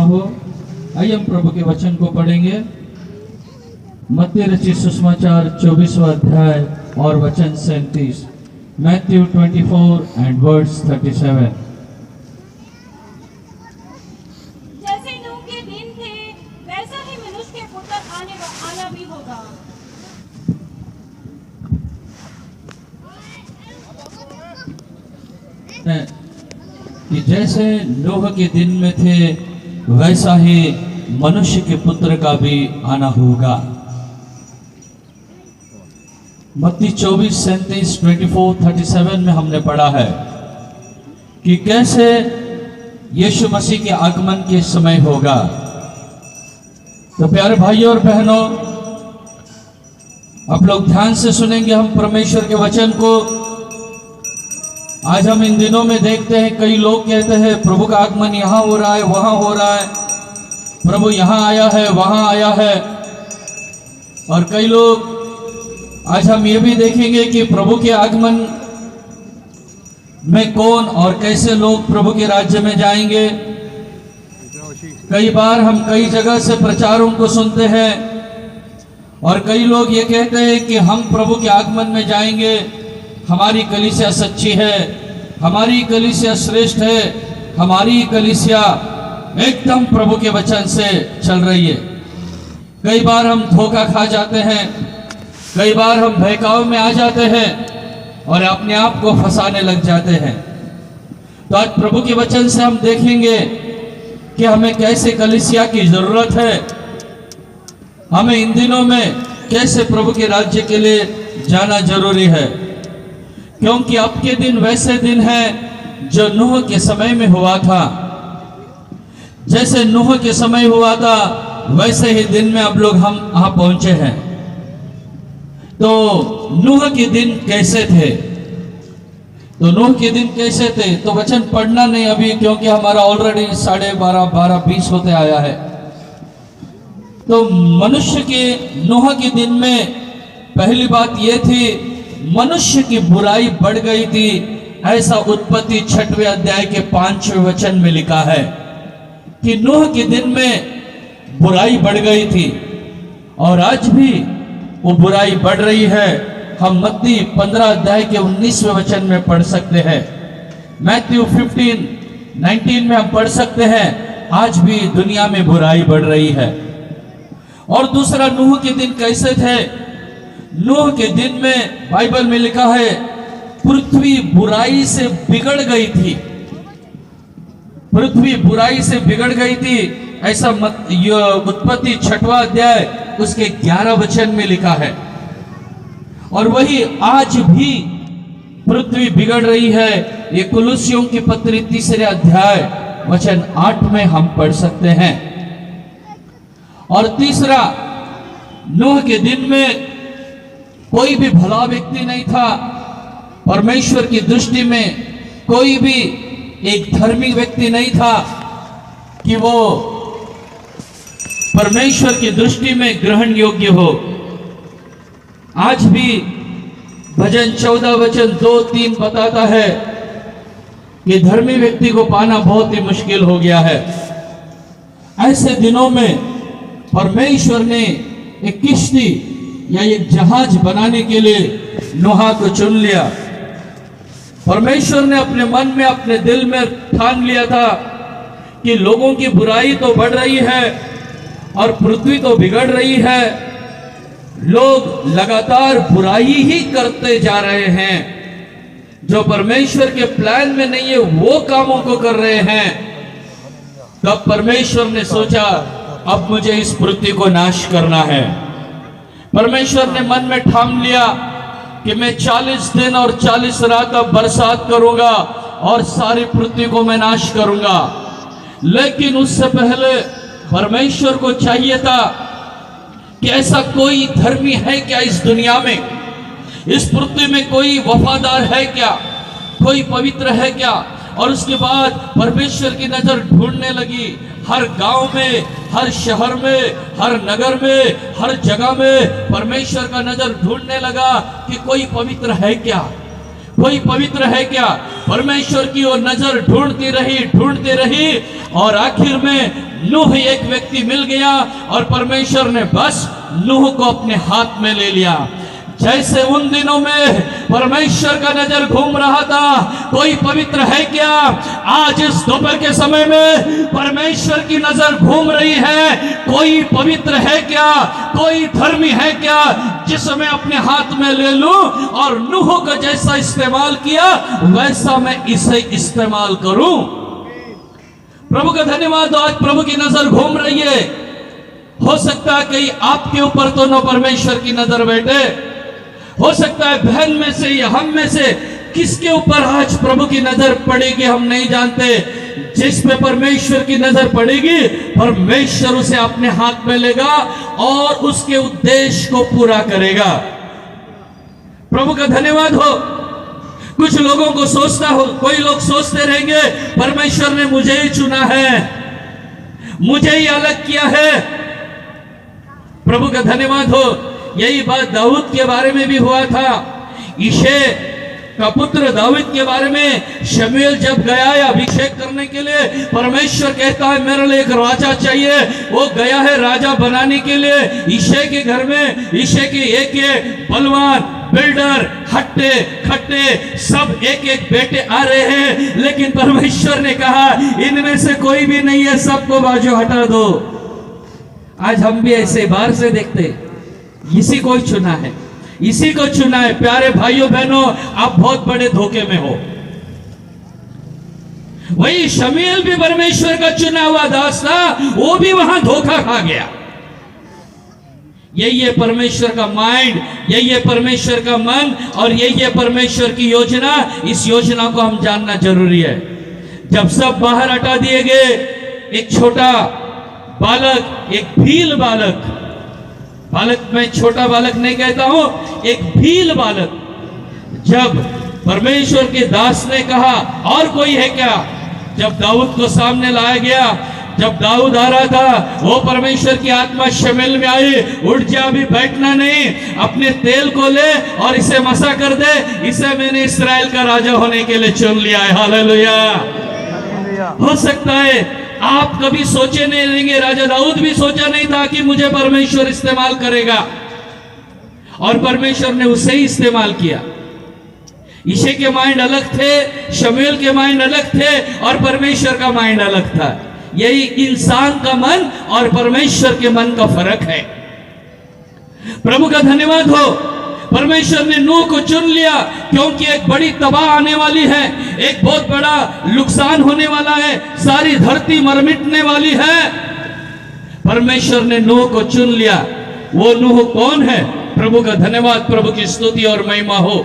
हो। आइए हम प्रभु के वचन को पढ़ेंगे। मत्ती रचित सुसमाचार 24वां अध्याय और वचन 37। Matthew 24 and verse 37। जैसे नूह के दिन थे वैसा ही मनुष्य के पुत्र आना भी होगा। कि जैसे नूह के दिन में थे वैसा ही मनुष्य के पुत्र का भी आना होगा। मत्ती 24, 37, 24, 37 में हमने पढ़ा है कि कैसे यीशु मसीह के आगमन के समय होगा। तो प्यारे भाइयों और बहनों, आप लोग ध्यान से सुनेंगे हम परमेश्वर के वचन को। आज हम इन दिनों में देखते हैं कई लोग कहते हैं प्रभु का आगमन यहाँ हो रहा है, वहां हो रहा है, प्रभु यहाँ आया है, वहां आया है। और कई लोग आज हम ये भी देखेंगे कि प्रभु के आगमन में कौन और कैसे लोग प्रभु के राज्य में जाएंगे। कई बार हम कई जगह से प्रचारों को सुनते हैं और कई लोग ये कहते हैं कि हम प्रभु के आगमन में जाएंगे, हमारी कलीसिया सच्ची है, हमारी कलीसिया श्रेष्ठ है, हमारी कलीसिया एकदम प्रभु के वचन से चल रही है। कई बार हम धोखा खा जाते हैं, कई बार हम बहकाव में आ जाते हैं और अपने आप को फंसाने लग जाते हैं। तो आज प्रभु के वचन से हम देखेंगे कि हमें कैसे कलीसिया की जरूरत है, हमें इन दिनों में कैसे प्रभु के राज्य के लिए जाना जरूरी है। क्योंकि अब के दिन वैसे दिन हैं जो नूह के समय में हुआ था। जैसे नूह के समय हुआ था वैसे ही दिन में अब लोग हम यहाँ पहुंचे हैं। तो नूह के दिन कैसे थे? तो नूह के दिन कैसे थे? तो वचन पढ़ना नहीं अभी, क्योंकि हमारा ऑलरेडी 12:30 होते आया है। तो मनुष्य के नूह के दिन में पहली बात यह थी, मनुष्य की बुराई बढ़ गई थी। ऐसा उत्पत्ति 6वें अध्याय के 5वें वचन में लिखा है कि नूह के दिन में बुराई बढ़ गई थी और आज भी वो बुराई बढ़ रही है। हम मत्ती 15 अध्याय के 19वें वचन में पढ़ सकते हैं। मैथ्यू 15:19 में हम पढ़ सकते हैं, आज भी दुनिया में बुराई बढ़ रही है। और दूसरा, नूह के दिन कैसे थे? नूह के दिन में बाइबल में लिखा है पृथ्वी बुराई से बिगड़ गई थी। पृथ्वी बुराई से बिगड़ गई थी, ऐसा उत्पत्ति 6वां अध्याय उसके 11 वचन में लिखा है। और वही आज भी पृथ्वी बिगड़ रही है। ये कुलुस्सियों की पत्री 3 अध्याय वचन 8 में हम पढ़ सकते हैं। और तीसरा, नूह के दिन में कोई भी भला व्यक्ति नहीं था। परमेश्वर की दृष्टि में कोई भी एक धार्मिक व्यक्ति नहीं था कि वो परमेश्वर की दृष्टि में ग्रहण योग्य हो। आज भी भजन 14 वचन 2-3 बताता है कि धर्मी व्यक्ति को पाना बहुत ही मुश्किल हो गया है। ऐसे दिनों में परमेश्वर ने एक किश्ती या एक जहाज बनाने के लिए नूह को चुन लिया। परमेश्वर ने अपने मन में, अपने दिल में ठान लिया था कि लोगों की बुराई तो बढ़ रही है और पृथ्वी तो बिगड़ रही है। लोग लगातार बुराई ही करते जा रहे हैं, जो परमेश्वर के प्लान में नहीं है वो कामों को कर रहे हैं। तब परमेश्वर ने सोचा अब मुझे इस पृथ्वी को नाश करना है। परमेश्वर ने मन में ठान लिया कि मैं 40 दिन और 40 रात अब बरसात करूंगा और सारी पृथ्वी को मैं नाश करूंगा। लेकिन उससे पहले परमेश्वर को चाहिए था कि ऐसा कोई धर्मी है क्या इस दुनिया में, इस पृथ्वी में कोई वफादार है क्या, कोई पवित्र है क्या। और उसके बाद परमेश्वर की नजर ढूंढने लगी, हर गांव में, हर शहर में, हर नगर में, हर जगह में परमेश्वर का नजर ढूंढने लगा कि कोई पवित्र है क्या, कोई पवित्र है क्या? परमेश्वर की वो नजर ढूंढती रही और आखिर में नूह एक व्यक्ति मिल गया और परमेश्वर ने बस नूह को अपने हाथ में ले लिया। जैसे उन दिनों में परमेश्वर का नजर घूम रहा था, कोई पवित्र है क्या? आज इस दोपहर के समय में परमेश्वर की नजर घूम रही है, कोई पवित्र है क्या? कोई धर्मी है क्या जिसे मैं अपने हाथ में ले लूं और नूह का जैसा इस्तेमाल किया वैसा मैं इसे इस्तेमाल करूं? प्रभु का धन्यवाद। आज प्रभु की नजर घूम रही है। हो सकता है कहीं आपके ऊपर तो न परमेश्वर की नजर बैठे, हो सकता है बहन में से या हम में से किसके ऊपर आज प्रभु की नजर पड़ेगी हम नहीं जानते। जिस पे परमेश्वर की नजर पड़ेगी परमेश्वर उसे अपने हाथ में लेगा और उसके उद्देश्य को पूरा करेगा। प्रभु का धन्यवाद हो। कुछ लोगों को कोई लोग सोचते रहेंगे परमेश्वर ने मुझे ही चुना है, मुझे ही अलग किया है। प्रभु का धन्यवाद हो। यही बात दाऊद के बारे में भी हुआ था। यिशै का पुत्र दाऊद के बारे में शमूएल जब गया है अभिषेक करने के लिए, परमेश्वर कहता है मेरे लिए एक राजा चाहिए। वो गया है राजा बनाने के लिए। यिशै के घर में यिशै के एक बलवान, बिल्डर, हट्टे खट्टे सब एक बेटे आ रहे हैं, लेकिन परमेश्वर ने कहा इनमें से कोई भी नहीं है, सबको बाजू हटा दो। आज हम भी ऐसे बाहर से देखते, इसी को चुना है, इसी को चुना है। प्यारे भाइयों बहनों, आप बहुत बड़े धोखे में हो। वही शमूएल भी परमेश्वर का चुना हुआ दास था, वो भी वहां धोखा खा गया। यही है परमेश्वर का माइंड, यही है परमेश्वर का मन और यही है परमेश्वर की योजना। इस योजना को हम जानना जरूरी है। जब सब बाहर हटा दिए गए, एक छोटा बालक, एक भील बालक मैं छोटा बालक नहीं कहता हूं, एक भील बालक, जब परमेश्वर के दास ने कहा और कोई है क्या, जब दाऊद को सामने लाया गया, जब दाऊद आ रहा था, वो परमेश्वर की आत्मा शमूएल में आई, उठ जा, अभी बैठना नहीं, अपने तेल को ले और इसे मसा कर दे, इसे मैंने इस्राएल का राजा होने के लिए चुन लिया है। हालेलुया। हो सकता है आप कभी सोचे नहीं रहेंगे, राजा दाऊद भी सोचा नहीं था कि मुझे परमेश्वर इस्तेमाल करेगा, और परमेश्वर ने उसे ही इस्तेमाल किया। यिशै के माइंड अलग थे, शमूएल के माइंड अलग थे और परमेश्वर का माइंड अलग था। यही इंसान का मन और परमेश्वर के मन का फर्क है। प्रभु का धन्यवाद हो। परमेश्वर ने नूह को चुन लिया क्योंकि एक बड़ी तबाह आने वाली है, एक बहुत बड़ा नुकसान होने वाला है, सारी धरती मर मिटने वाली है। परमेश्वर ने नूह को चुन लिया। वो नूह कौन है? प्रभु का धन्यवाद, प्रभु की स्तुति और महिमा हो।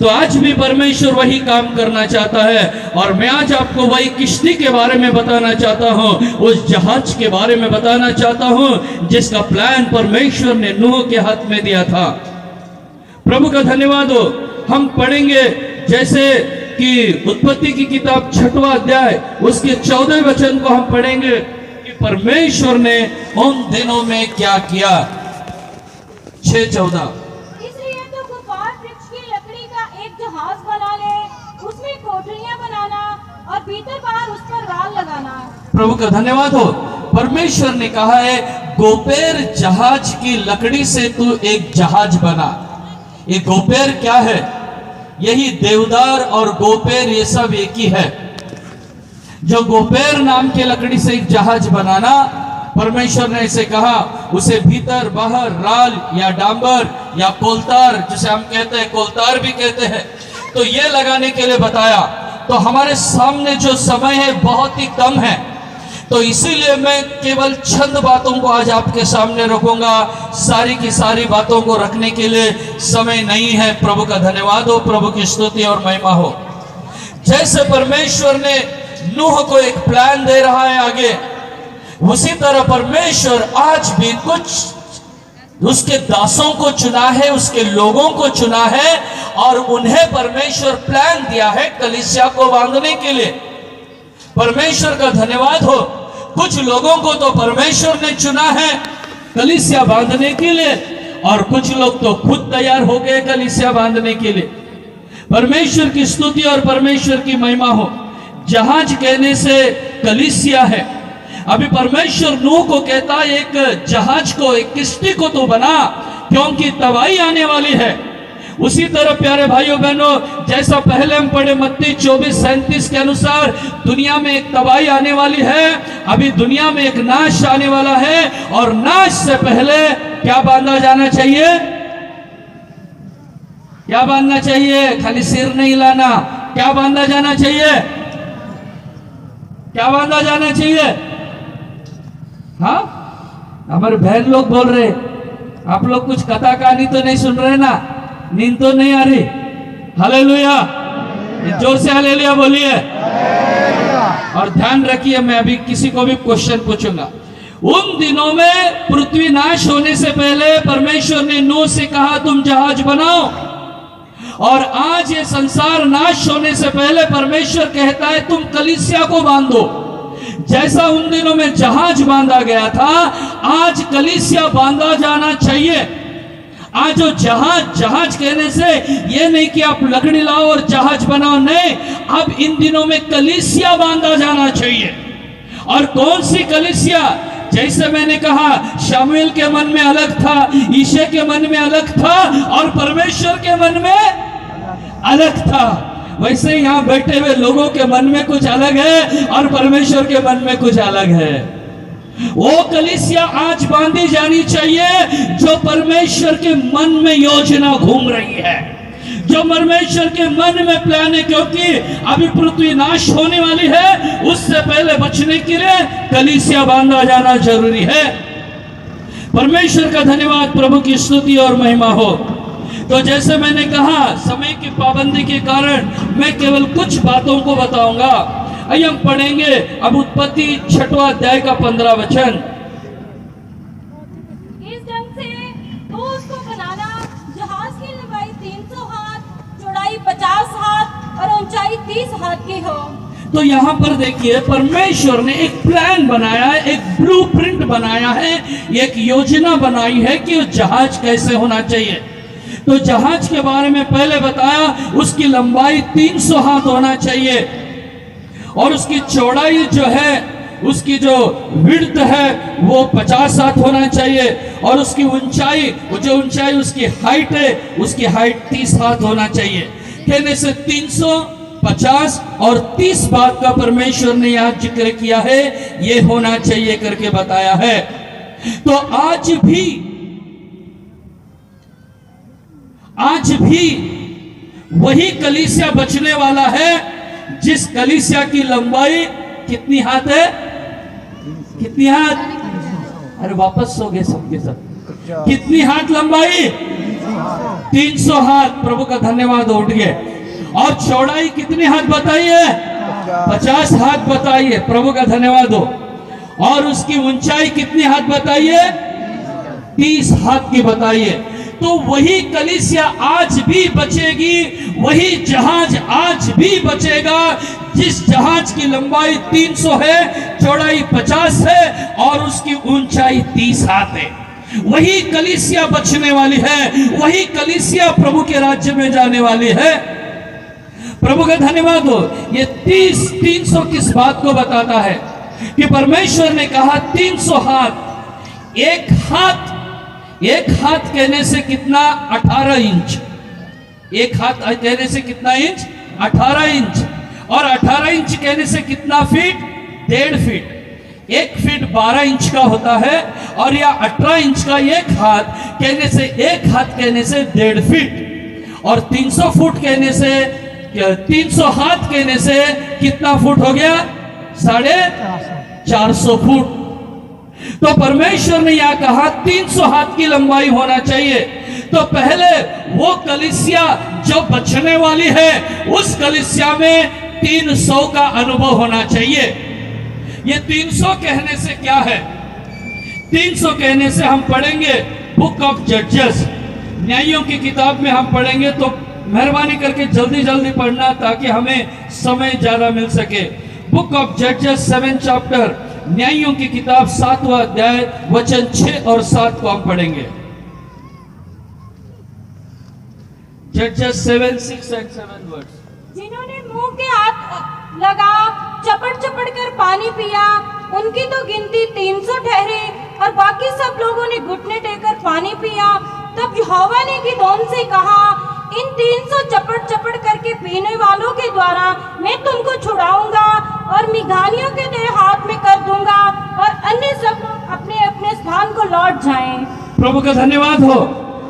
तो आज भी परमेश्वर वही काम करना चाहता है और मैं आज आपको वही किश्ती के बारे में बताना चाहता हूं, उस जहाज के बारे में बताना चाहता हूं जिसका प्लान परमेश्वर ने नूह के हाथ में दिया था। प्रभु का धन्यवाद हो। हम पढ़ेंगे जैसे कि उत्पत्ति की किताब 6वां अध्याय उसके 14वें वचन को हम पढ़ेंगे कि परमेश्वर ने उन दिनों में क्या किया। 6:14 इसलिए तो कुफार वृक्ष की लकड़ी का एक जहाज बना ले, उसमें कोठरियां बनाना और भीतर बाहर उस पर राल लगाना। प्रभु का धन्यवाद हो। परमेश्वर ने कहा है गोपेर जहाज की लकड़ी से तू एक जहाज बना। ये गोपेर क्या है? यही देवदार और गोपेर ये सब एक ही है। जो गोपेर नाम की लकड़ी से एक जहाज बनाना, परमेश्वर ने इसे कहा, उसे भीतर बाहर राल या डांबर या कोलतार, जिसे हम कहते हैं कोलतार भी कहते हैं, तो ये लगाने के लिए बताया। तो हमारे सामने जो समय है बहुत ही कम है, तो इसीलिए मैं केवल चंद बातों को आज आपके सामने रखूंगा। सारी की सारी बातों को रखने के लिए समय नहीं है। प्रभु का धन्यवाद हो, प्रभु की स्तुति और महिमा हो। जैसे परमेश्वर ने नूह को एक प्लान दे रहा है आगे, उसी तरह परमेश्वर आज भी कुछ उसके दासों को चुना है, उसके लोगों को चुना है और उन्हें परमेश्वर प्लान दिया है कलीसिया को बांधने के लिए। परमेश्वर का धन्यवाद हो। कुछ लोगों को तो परमेश्वर ने चुना है कलीसिया बांधने के लिए और कुछ लोग तो खुद तैयार हो गए कलीसिया बांधने के लिए। परमेश्वर की स्तुति और परमेश्वर की महिमा हो। जहाज कहने से कलीसिया है। अभी परमेश्वर नूह को कहता है एक जहाज को, एक किश्ती को तो बना, क्योंकि तबाही आने वाली है। उसी तरह प्यारे भाइयों बहनों, जैसा पहले हम पढ़े मत्ती 24:37 के अनुसार दुनिया में एक तबाही आने वाली है। अभी दुनिया में एक नाश आने वाला है, और नाश से पहले क्या बांधा जाना चाहिए? क्या बांधना चाहिए? खाली सिर नहीं हिलाना। क्या बांधा जाना चाहिए? क्या बांधा जाना चाहिए? हाँ, हमारे बहन लोग बोल रहे, आप लोग कुछ कथा कहानी तो नहीं सुन रहे ना? नींद तो नहीं आ रही? हालेलुया, जोर से हालेलुया बोलिए। और ध्यान रखिए, मैं अभी किसी को भी क्वेश्चन पूछूंगा। उन दिनों में पृथ्वी नाश होने से पहले परमेश्वर ने नूह से कहा तुम जहाज बनाओ, और आज ये संसार नाश होने से पहले परमेश्वर कहता है तुम कलीसिया को बांधो। जैसा उन दिनों में जहाज बांधा गया था, आज कलीसिया बांधा जाना चाहिए। आज जो जहाज कहने से ये नहीं कि आप लकड़ी लाओ और जहाज बनाओ, नहीं। अब इन दिनों में कलीसिया बांधा जाना चाहिए। और कौन सी कलीसिया? जैसे मैंने कहा, शमूएल के मन में अलग था, ईशे के मन में अलग था, और परमेश्वर के मन में अलग था। वैसे यहाँ बैठे हुए लोगों के मन में कुछ अलग है, और परमेश्वर के मन में कुछ अलग है। वो कलीसिया आज बांधी जानी चाहिए जो परमेश्वर के मन में योजना घूम रही है, जो परमेश्वर के मन में प्लान है। क्योंकि अभी पृथ्वी नाश होने वाली है, उससे पहले बचने के लिए कलीसिया बांधा जाना जरूरी है। परमेश्वर का धन्यवाद, प्रभु की स्तुति और महिमा हो। तो जैसे मैंने कहा, समय की पाबंदी के कारण मैं केवल कुछ बातों को बताऊंगा। आइए हम पढ़ेंगे अब उत्पत्ति 6वां अध्याय का 15 वचन। इस ढंग से तो उसको बनाना, जहाज की लंबाई 300 हाथ, चौड़ाई 50 हाथ और ऊंचाई 30 हाथ की हो। तो यहाँ पर देखिए, परमेश्वर ने एक प्लान बनाया है, एक ब्लूप्रिंट बनाया है, एक योजना बनाई है कि जहाज कैसे होना चाहिए। तो जहाज के बारे में पहले बताया, उसकी लंबाई 300 हाथ होना चाहिए, और उसकी चौड़ाई जो है, उसकी जो विड्थ है वो 50 हाथ होना चाहिए, और उसकी ऊंचाई, जो ऊंचाई उसकी हाइट है, उसकी हाइट 30 हाथ होना चाहिए। कहने से 300, 50 और 30 बात का परमेश्वर ने यहाँ जिक्र किया है, ये होना चाहिए करके बताया है। तो आज भी वही कलीसिया बचने वाला है, जिस कलीसिया की लंबाई कितनी हाथ है? कितनी हाथ? अरे वापस सो गए सबके सब। कितनी हाथ लंबाई? 300 हाथ। प्रभु का धन्यवाद, उठ गए। और चौड़ाई कितनी हाथ बताइए? 50 हाथ बताइए। प्रभु का धन्यवाद हो। और उसकी ऊंचाई कितनी हाथ बताइए? 30 हाथ की बताइए। तो वही कलीसिया आज भी बचेगी, वही जहाज आज भी बचेगा, जिस जहाज की लंबाई 300 है, चौड़ाई 50 है और उसकी ऊंचाई 30 हाथ है। वही कलीसिया बचने वाली है, वही कलीसिया प्रभु के राज्य में जाने वाली है। प्रभु का धन्यवाद हो। ये 300 किस बात को बताता है? कि परमेश्वर ने कहा 300 हाथ। एक हाथ कहने से कितना? 18 इंच। एक हाथ कहने से कितना इंच? 18 इंच। और 18 इंच कहने से कितना फीट? 1.5 फीट। 1 फीट 12 इंच का होता है, और या 18 इंच का एक हाथ कहने से, एक हाथ कहने से 1.5 फीट। और 300 फुट कहने से, 300 हाथ कहने से कितना फुट हो गया? 450 फुट। तो परमेश्वर ने यह कहा 300 हाथ की लंबाई होना चाहिए। तो पहले वो कलीसिया जो बचने वाली है, उस कलीसिया में 300 का अनुभव होना चाहिए। ये 300 कहने से क्या है? 300 कहने से हम पढ़ेंगे बुक ऑफ जजेस, न्यायों की किताब में हम पढ़ेंगे। तो मेहरबानी करके जल्दी जल्दी पढ़ना, ताकि हमें समय ज्यादा मिल सके। बुक ऑफ जजेस 7 चैप्टर, न्यायों की किताब 7वां अध्याय वचन 6 और 7 को हम पढ़ेंगे। Judges 7, 6 and 7 words. जिन्होंने मुंह के हाथ लगा चपट चपट कर पानी पिया, उनकी तो गिनती 300 ठहरे और बाकी सब लोगों ने घुटने टेकर पानी पिया। तब यहोवा ने गिदोन से कहा, इन 300 चपट चपट करके पीने वालों के द्वारा मैं तुमको छुड़ाऊंगा और मिघानियों के तेरे हाथ में कर दूंगा और अन्य सब लोग अपने अपने स्थान को लौट जाएं। प्रभु का धन्यवाद हो।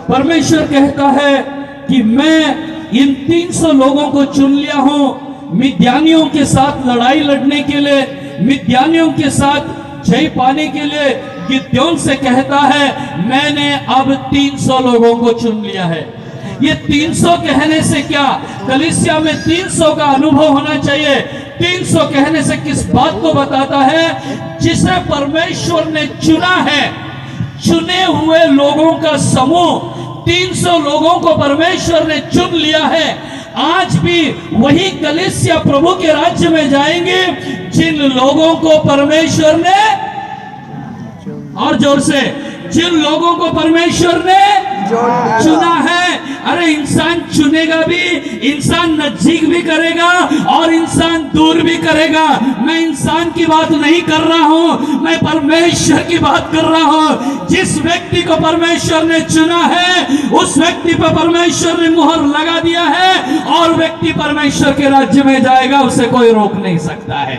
परमेश्वर कहता है कि मैं इन 300 लोगों को चुन लिया हूं मिद्यानियों के साथ लड़ाई लड़ने के लिए, मिद्यानियों के साथ जय पाने के लिए। गिदोन से कहता है मैंने अब 300 लोगों को चुन लिया है। ये 300 कहने से क्या, कलीसिया में 300 का अनुभव होना चाहिए। 300 कहने से किस बात को बताता है? जिसे परमेश्वर ने चुना है, चुने हुए लोगों का समूह 300 लोगों को परमेश्वर ने चुन लिया है। आज भी वही कलीसिया प्रभु के राज्य में जाएंगे जिन लोगों को परमेश्वर ने, और जोर से, जिन लोगों को परमेश्वर ने चुना है। अरे इंसान चुनेगा भी, इंसान नजदीक भी करेगा और इंसान दूर भी करेगा। मैं इंसान की बात नहीं कर रहा हूं, मैं परमेश्वर की बात कर रहा हूं। जिस व्यक्ति को परमेश्वर ने चुना है उस व्यक्ति पर परमेश्वर ने मुहर लगा दिया है और व्यक्ति परमेश्वर के राज्य में जाएगा, उसे कोई रोक नहीं सकता है।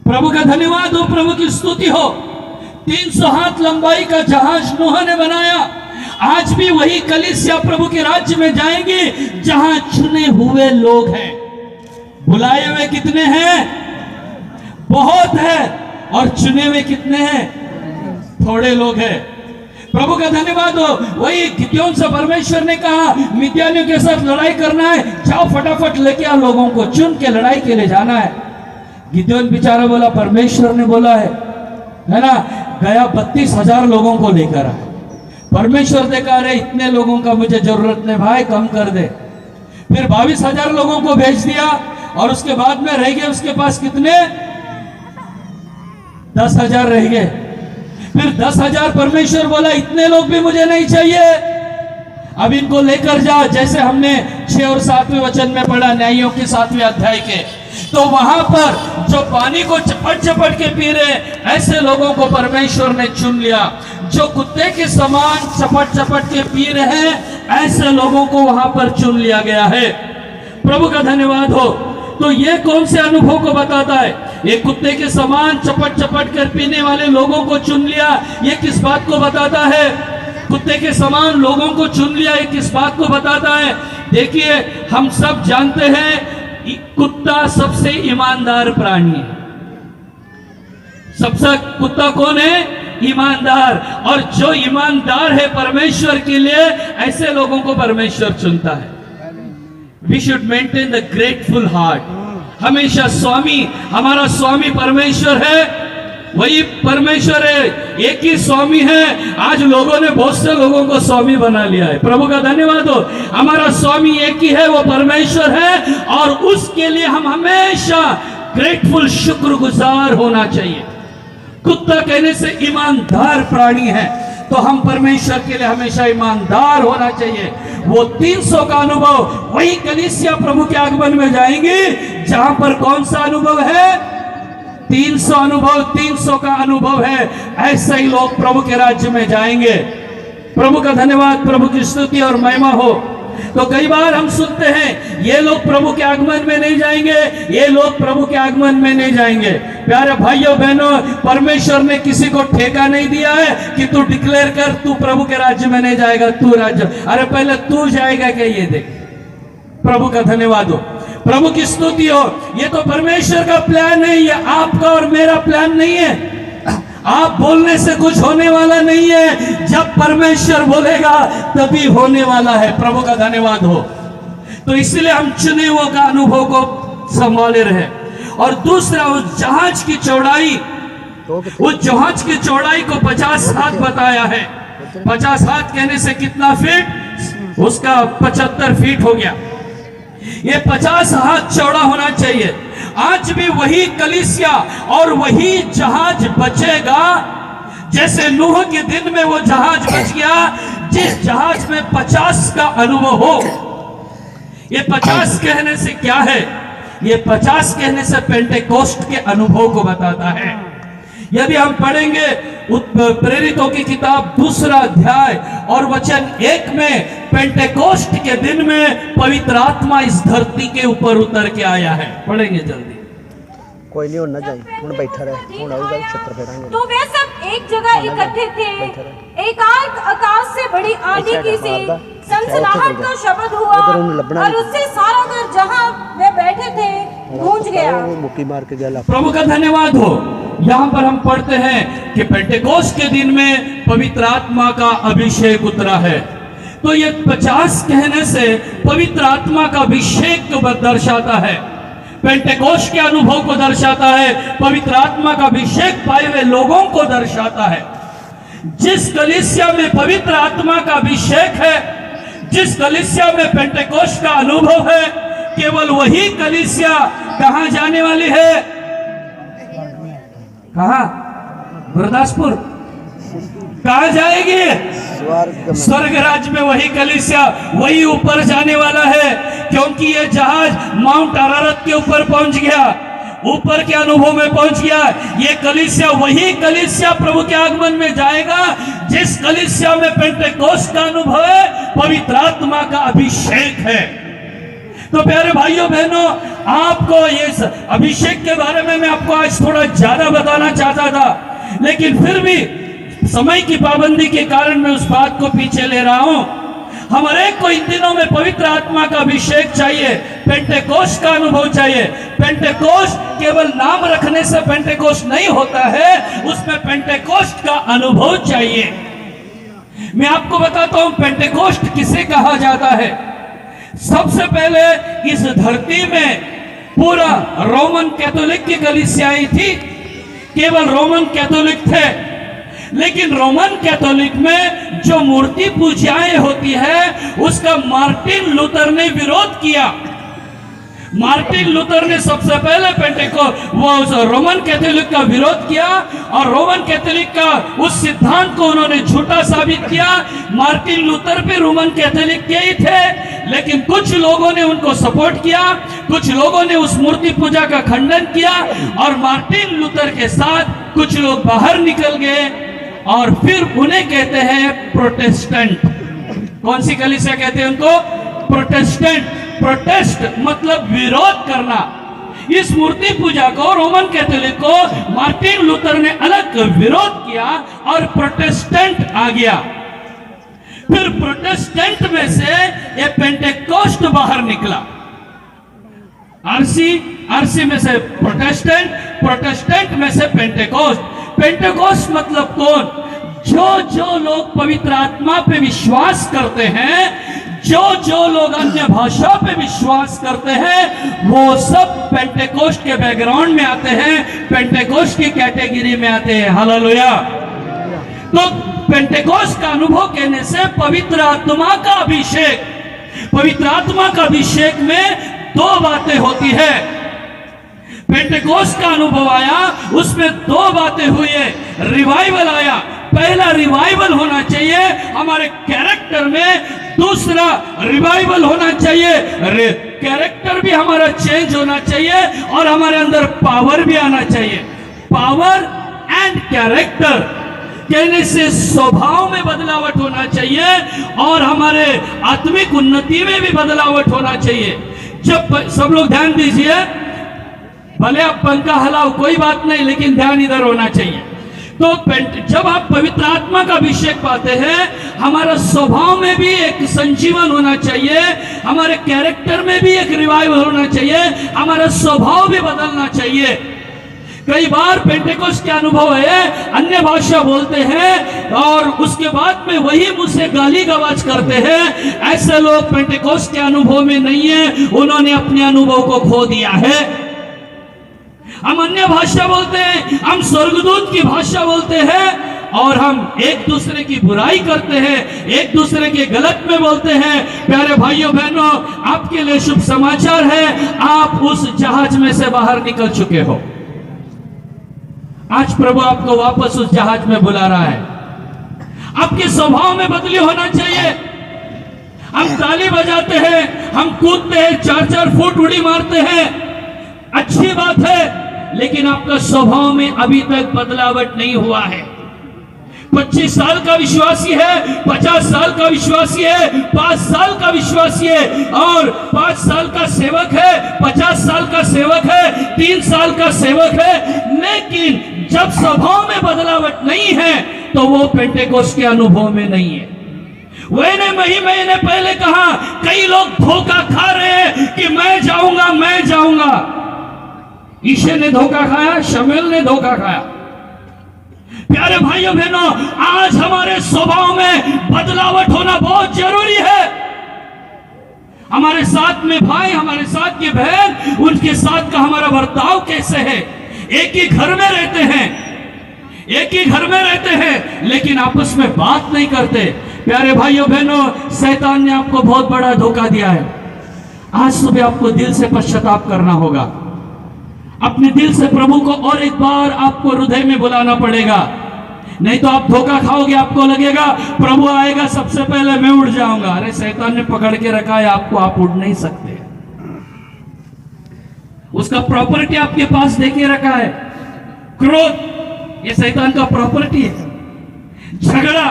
प्रभु का धन्यवाद हो, प्रभु की स्तुति हो। 300 हाथ लंबाई का जहाज नूह ने बनाया। आज भी वही कलीसिया प्रभु के राज्य में जाएंगे जहां चुने हुए लोग हैं। बुलाए हुए कितने हैं? बहुत है। और चुने हुए कितने हैं? थोड़े लोग हैं। प्रभु का धन्यवाद हो। वही गिदोन से परमेश्वर ने कहा मिद्यानियों के साथ लड़ाई करना है, जाओ फटाफट लेके आओ, लोगों को चुन के लड़ाई के लिए जाना है। गिदोन बेचारा बोला परमेश्वर ने बोला है ना, गया 32,000 लोगों को लेकर आया। परमेश्वर देखा रहे इतने लोगों का मुझे जरूरत नहीं भाई, कम कर दे। फिर 22,000 लोगों को भेज दिया और उसके बाद में रह गए उसके पास कितने? 10,000 रह गए। फिर 10,000 परमेश्वर बोला इतने लोग भी मुझे नहीं चाहिए, अब इनको लेकर जा। जैसे हमने 6 और 7वें वचन में पढ़ा न्यायियों के 7वें अध्याय के, तो वहां पर जो पानी को चपट चपट के पी रहे ऐसे लोगों को परमेश्वर ने चुन लिया। जो कुत्ते के समान चपट चपट के पी रहे हैं ऐसे लोगों को वहां पर चुन लिया गया है। प्रभु का धन्यवाद हो। तो ये कौन से अनुभव को बताता है? ये कुत्ते के समान चपट चपट कर पीने वाले लोगों को चुन लिया, ये किस बात को बताता है? कुत्ते के समान लोगों को चुन लिया, ये किस बात को बताता है? देखिए, हम सब जानते हैं कुत्ता सबसे ईमानदार प्राणी है। सबसे कुत्ता कौन है? ईमानदार। और जो ईमानदार है परमेश्वर के लिए, ऐसे लोगों को परमेश्वर चुनता है। We should maintain the grateful heart. हमेशा स्वामी, हमारा स्वामी परमेश्वर है, वही परमेश्वर है, एक ही स्वामी है। आज लोगों ने बहुत से लोगों को स्वामी बना लिया है। प्रभु का धन्यवाद हो। हमारा स्वामी एक ही है, वो परमेश्वर है और उसके लिए हम हमेशा ग्रेटफुल, शुक्रगुजार होना चाहिए। कुत्ता कहने से ईमानदार प्राणी है, तो हम परमेश्वर के लिए हमेशा ईमानदार होना चाहिए। वो 300 का अनुभव वही कलीसिया प्रभु के आगमन में जाएंगे जहां पर कौन सा अनुभव है? 300 अनुभव, 300 का अनुभव है। ऐसे ही लोग प्रभु के राज्य में जाएंगे। प्रभु का धन्यवाद, प्रभु की स्तुति और महिमा हो। तो कई बार हम सुनते हैं ये लोग प्रभु के आगमन में नहीं जाएंगे, ये लोग प्रभु के आगमन में नहीं जाएंगे। प्यारे भाइयों बहनों, परमेश्वर ने किसी को ठेका नहीं दिया है कि तू डिक्लेयर कर तू प्रभु के राज्य में नहीं जाएगा, तू राज्य, अरे पहले तू जाएगा क्या ये देख। प्रभु का धन्यवाद हो, प्रभु की स्तुति हो। ये तो परमेश्वर का प्लान है, ये आपका और मेरा प्लान नहीं है। आप बोलने से कुछ होने वाला नहीं है, जब परमेश्वर बोलेगा तभी होने वाला है। प्रभु का धन्यवाद हो। तो इसलिए हम चुने हुए का अनुभव को संभाले रहे। और दूसरा, उस जहाज की चौड़ाई, उस जहाज की चौड़ाई को 50 हाथ बताया है। 50 हाथ कहने से कितना फीट? उसका 75 फीट हो गया। ये 50 हाथ चौड़ा होना चाहिए। आज भी वही कलीसिया और वही जहाज बचेगा जैसे नूह के दिन में वो जहाज बच गया, जिस जहाज में 50 का अनुभव हो। ये 50 कहने से क्या है? ये 50 कहने से पेंटेकोस्ट के अनुभव को बताता है। यदि हम पढ़ेंगे प्रेरितों की किताब 2 अध्याय और वचन 1 में, पेंटेकोस्ट के दिन में पवित्र आत्मा इस धरती के ऊपर उतर के आया है। पढ़ेंगे जल्दी। कोई नहीं होना चाहिए, हुण बैठा रहे, हुण आऊगा छत्र फेरांगे। तो वे सब एक जगह इकट्ठे थे। एकाएक आकाश से बड़ी आंधी की सी सनसनाहट का शब्द हुआ और उससे सारा घर जहां वे बैठे थे गूंज गया। मुक्की मार के गया। प्रभु का धन्यवाद हो। यहाँ पर हम पढ़ते हैं कि पेंटेकोस्ट के दिन में पवित्र आत्मा का अभिषेक उतरा है। तो ये 50 कहने से पवित्र आत्मा का अभिषेक को दर्शाता है, पेंटेकोस्ट के अनुभव को दर्शाता है, पवित्र आत्मा का अभिषेक पाए हुए लोगों को दर्शाता है। जिस कलीसिया में पवित्र आत्मा का अभिषेक है, जिस कलीसिया में पेंटेकोस्ट का अनुभव है, केवल वही कलीसिया कहां जाने वाली है? कहां? गुरदासपुर। कहां जाएगी? स्वर्ग राज्य में वही कलीसिया, वही ऊपर जाने वाला है, क्योंकि ये जहाज माउंट अरारत के ऊपर पहुंच गया, ऊपर के अनुभव में पहुंच गया। ये कलीसिया वही कलीसिया प्रभु के आगमन में जाएगा जिस कलीसिया में पेंटेकोस्ट का अनुभव है, पवित्र आत्मा का अभिषेक है। तो प्यारे भाइयों बहनों, आपको ये अभिषेक के बारे में मैं आपको आज थोड़ा ज्यादा बताना चाहता था, लेकिन फिर भी समय की पाबंदी के कारण मैं उस बात को पीछे ले रहा हूं। हमारे को इन दिनों में पवित्र आत्मा का अभिषेक चाहिए, पेंटेकोस्ट का अनुभव चाहिए। पेंटेकोस्ट केवल नाम रखने से पेंटेकोस्ट नहीं होता है, उसमें पेंटेकोस्ट का अनुभव चाहिए। मैं आपको बताता हूं पेंटेकोस्ट किसे कहा जाता है। सबसे पहले इस धरती में पूरा रोमन कैथोलिक की कलीसियाएं थी, केवल रोमन कैथोलिक थे। लेकिन रोमन कैथोलिक में जो मूर्ति पूजाएं होती है, उसका मार्टिन लूथर ने विरोध किया। मार्टिन लूथर ने सबसे पहले वो रोमन कैथोलिक का विरोध किया और रोमन कैथोलिक का उस सिद्धांत को उन्होंने झूठा साबित किया। मार्टिन लूथर भी रोमन कैथोलिक के ही थे, लेकिन कुछ लोगों ने उनको सपोर्ट किया, कुछ लोगों ने उस मूर्ति पूजा का खंडन किया और मार्टिन लूथर के साथ कुछ लोग बाहर निकल गए और फिर उन्हें कहते हैं प्रोटेस्टेंट। कौन सी कलीसिया कहते हैं उनको? प्रोटेस्टेंट। प्रोटेस्ट मतलब विरोध करना। इस मूर्ति पूजा को, रोमन कैथोलिक को मार्टिन लूथर ने अलग विरोध किया और प्रोटेस्टेंट आ गया। फिर प्रोटेस्टेंट में से ये पेंटेकोस्ट बाहर निकला। आरसी में से प्रोटेस्टेंट, प्रोटेस्टेंट में से पेंटेकोस्ट। पेंटेकोस्ट मतलब कौन? जो लोग पवित्र आत्मा पे विश्वास करते हैं, जो लोग अन्य भाषा पे विश्वास करते हैं, वो सब पेंटेकोस्ट के बैकग्राउंड में आते हैं, पेंटेकोस्ट की कैटेगरी में आते हैं। हालेलुया। तो पेंटेकोस्ट का अनुभव कहने से पवित्र आत्मा का अभिषेक, पवित्र आत्मा का अभिषेक में 2 बातें होती है। पेंटेकोस्ट का अनुभव आया, उसमें 2 बातें हुई है। रिवाइवल आया, पहला रिवाइवल होना चाहिए हमारे कैरेक्टर में, दूसरा रिवाइवल होना चाहिए, कैरेक्टर भी हमारा चेंज होना चाहिए और हमारे अंदर पावर भी आना चाहिए। पावर एंड कैरेक्टर कहने से स्वभाव में बदलावट होना चाहिए और हमारे आत्मिक उन्नति में भी बदलावट होना चाहिए। जब सब लोग ध्यान दीजिए, भले आप पंखा हिलाओ कोई बात नहीं, लेकिन ध्यान इधर होना चाहिए। तो जब आप पवित्र आत्मा का अभिषेक पाते हैं, हमारा स्वभाव में भी एक संजीवन होना चाहिए, हमारे कैरेक्टर में भी एक रिवाइवल होना चाहिए, हमारा स्वभाव भी बदलना चाहिए। कई बार पेंटेकोस्ट के अनुभव है, अन्य भाषा बोलते हैं और उसके बाद में वही मुझसे गाली गवाज करते हैं। ऐसे लोग पेंटेकोस्ट के अनुभव में नहीं है, उन्होंने अपने अनुभव को खो दिया है। हम अन्य भाषा बोलते हैं, हम स्वर्गदूत की भाषा बोलते हैं और हम एक दूसरे की बुराई करते हैं, एक दूसरे के गलत में बोलते हैं। प्यारे भाइयों बहनों, आपके लिए शुभ समाचार है, आप उस जहाज में से बाहर निकल चुके हो। आज प्रभु आपको वापस उस जहाज में बुला रहा है। आपके स्वभाव में बदली होना चाहिए। हम ताली बजाते हैं, हम कूदते हैं, 4-4 फुट उड़ी मारते हैं, अच्छी बात है, लेकिन आपका स्वभाव में अभी तक बदलावट नहीं हुआ है। 25 साल का विश्वासी है, 50 साल का विश्वासी है, 5 साल का विश्वासी है, और 5 साल का सेवक है, 50 साल का सेवक है, 3 साल का सेवक है, लेकिन जब स्वभाव में बदलावट नहीं है तो वो पेंटेकोस्ट के अनुभव में नहीं है। मैंने पहले कहा, कई लोग धोखा खा रहे हैं कि मैं जाऊंगा। ईशे ने धोखा खाया, शमूएल ने धोखा खाया। प्यारे भाइयों बहनों, आज हमारे स्वभाव में बदलावट होना बहुत जरूरी है। हमारे साथ में भाई, हमारे साथ की बहन, उनके साथ का हमारा बर्ताव कैसे है। एक ही घर में रहते हैं लेकिन आपस में बात नहीं करते। प्यारे भाइयों बहनों, शैतान ने आपको बहुत बड़ा धोखा दिया है। आज सुबह आपको दिल से पश्चाताप करना होगा। अपने दिल से प्रभु को और एक बार आपको हृदय में बुलाना पड़ेगा, नहीं तो आप धोखा खाओगे। आपको लगेगा प्रभु आएगा सबसे पहले मैं उड़ जाऊंगा। अरे शैतान ने पकड़ के रखा है आपको, आप उड़ नहीं सकते। उसका प्रॉपर्टी आपके पास देके रखा है। क्रोध ये शैतान का प्रॉपर्टी है। झगड़ा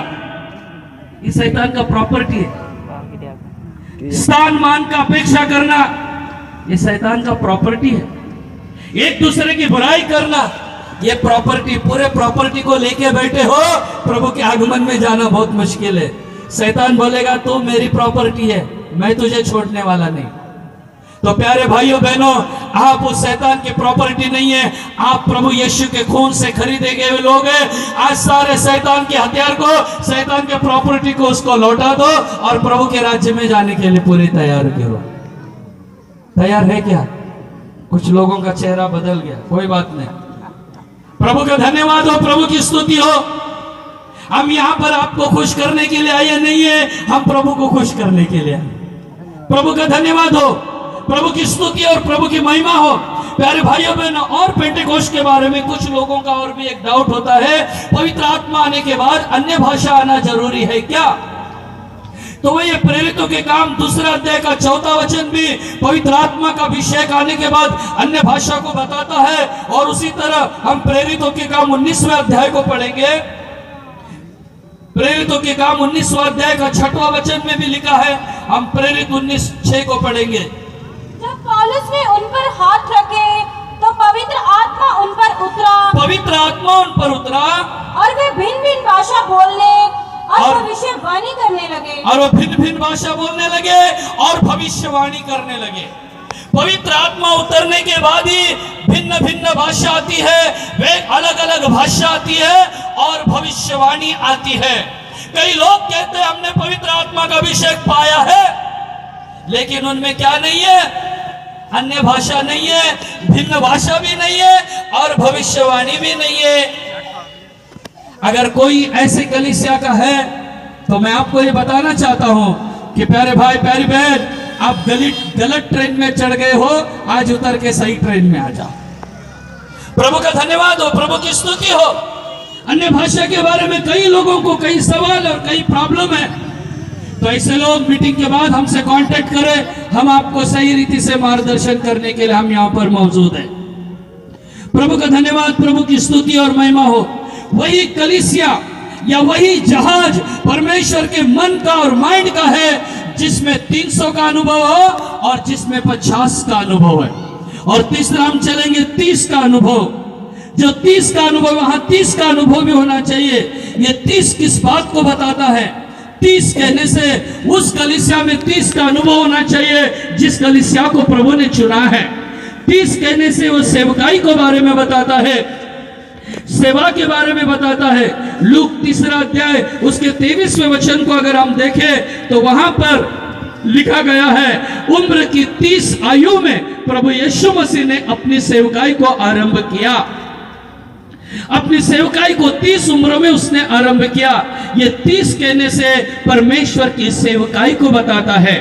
ये शैतान का प्रॉपर्टी है। स्थान मान का अपेक्षा करना ये शैतान का प्रॉपर्टी है। एक दूसरे की बुराई करना ये प्रॉपर्टी, पूरे प्रॉपर्टी को लेके बैठे हो, प्रभु के आगमन में जाना बहुत मुश्किल है। शैतान बोलेगा तू मेरी प्रॉपर्टी है, मैं तुझे छोड़ने वाला नहीं। तो प्यारे भाइयों बहनों, आप उस शैतान की प्रॉपर्टी नहीं है, आप प्रभु यीशु के खून से खरीदे गए लोग हैं। आज सारे शैतान के हथियार को, शैतान के प्रॉपर्टी को उसको लौटा दो और प्रभु के राज्य में जाने के लिए पूरी तैयार करो। तैयार है क्या? कुछ लोगों का चेहरा बदल गया, कोई बात नहीं। प्रभु का धन्यवाद हो, प्रभु की स्तुति हो। हम यहाँ पर आपको खुश करने के लिए आए नहीं है, हम प्रभु को खुश करने के लिए आए। प्रभु का धन्यवाद हो, प्रभु की स्तुति और प्रभु की महिमा हो। प्यारे भाइयों बहनों, और पेंटेकोस्ट के बारे में कुछ लोगों का और भी एक डाउट होता है, पवित्र आत्मा आने के बाद अन्य भाषा आना जरूरी है क्या? तो वह ये प्रेरितों के काम 2 अध्याय का 4वां वचन भी पवित्र आत्मा का अभिषेक आने के बाद अन्य भाषा को बताता है। और उसी तरह हम प्रेरितों के काम 19वें अध्याय को पढ़ेंगे। प्रेरितों के काम 19वां अध्याय का 6वां वचन में भी लिखा है। हम प्रेरित 19:6 को पढ़ेंगे। जब पौलुस ने उन पर हाथ रखे तो पवित्र आत्मा उन पर उतरा और वे भिन्न भाषा बोलने और भविष्यवाणी करने लगे। और वो भिन्न भाषा बोलने लगे और भविष्यवाणी करने लगे। पवित्र आत्मा उतरने के बाद ही भिन्न भाषा आती है, वे अलग भाषा आती है और भविष्यवाणी आती है। कई लोग कहते हैं हमने पवित्र आत्मा का अभिषेक पाया है, लेकिन उनमें क्या नहीं है? अन्य भाषा नहीं है, भिन्न भाषा भी नहीं है और भविष्यवाणी भी नहीं है। अगर कोई ऐसे कलीसिया का है तो मैं आपको ये बताना चाहता हूं कि प्यारे भाई, प्यारी बहन, आप गलत ट्रेन में चढ़ गए हो, आज उतर के सही ट्रेन में आ जाओ। प्रभु का धन्यवाद हो, प्रभु की स्तुति हो। अन्य भाषा के बारे में कई लोगों को कई सवाल और कई प्रॉब्लम है, तो ऐसे लोग मीटिंग के बाद हमसे कांटेक्ट करें, हम आपको सही रीति से मार्गदर्शन करने के लिए हम यहाँ पर मौजूद हैं। प्रभु का धन्यवाद, प्रभु की स्तुति और महिमा हो। वही कलीसिया या वही जहाज परमेश्वर के मन का और माइंड का है, जिसमें 300 का अनुभव हो और जिसमें 50 का अनुभव है। और तीसरा हम चलेंगे 30 का अनुभव। जो 30 का अनुभव, वहां 30 का अनुभव भी होना चाहिए। ये 30 किस बात को बताता है? 30 कहने से उस कलीसिया में 30 का अनुभव होना चाहिए जिस कलीसिया को प्रभु ने चुना है। 30 कहने से वो सेवकाई को बारे में बताता है, सेवा के बारे में बताता है। लूक 3 अध्याय उसके 23वें वचन को अगर हम देखें तो वहां पर लिखा गया है, उम्र की 30 आयु में प्रभु यीशु मसीह ने अपनी सेवकाई को आरंभ किया। अपनी सेवकाई को 30 उम्र में उसने आरंभ किया। ये 30 कहने से परमेश्वर की सेवकाई को बताता है।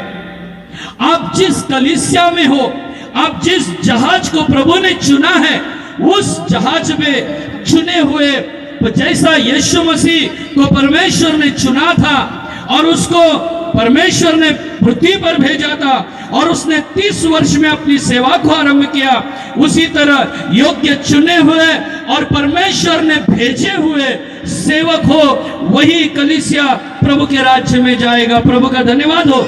आप जिस कलीसिया में हो, आप जिस जहाज को प्रभु ने चुना है, उस जहाज में चुने हुए, तो जैसा यीशु मसीह को परमेश्वर ने चुना था और उसको परमेश्वर ने पृथ्वी पर भेजा था और उसने 30 वर्ष में अपनी सेवा को आरंभ किया, उसी तरह योग्य चुने हुए और परमेश्वर ने भेजे हुए सेवक हो, वही कलीसिया प्रभु के राज्य में जाएगा। प्रभु का धन्यवाद हो।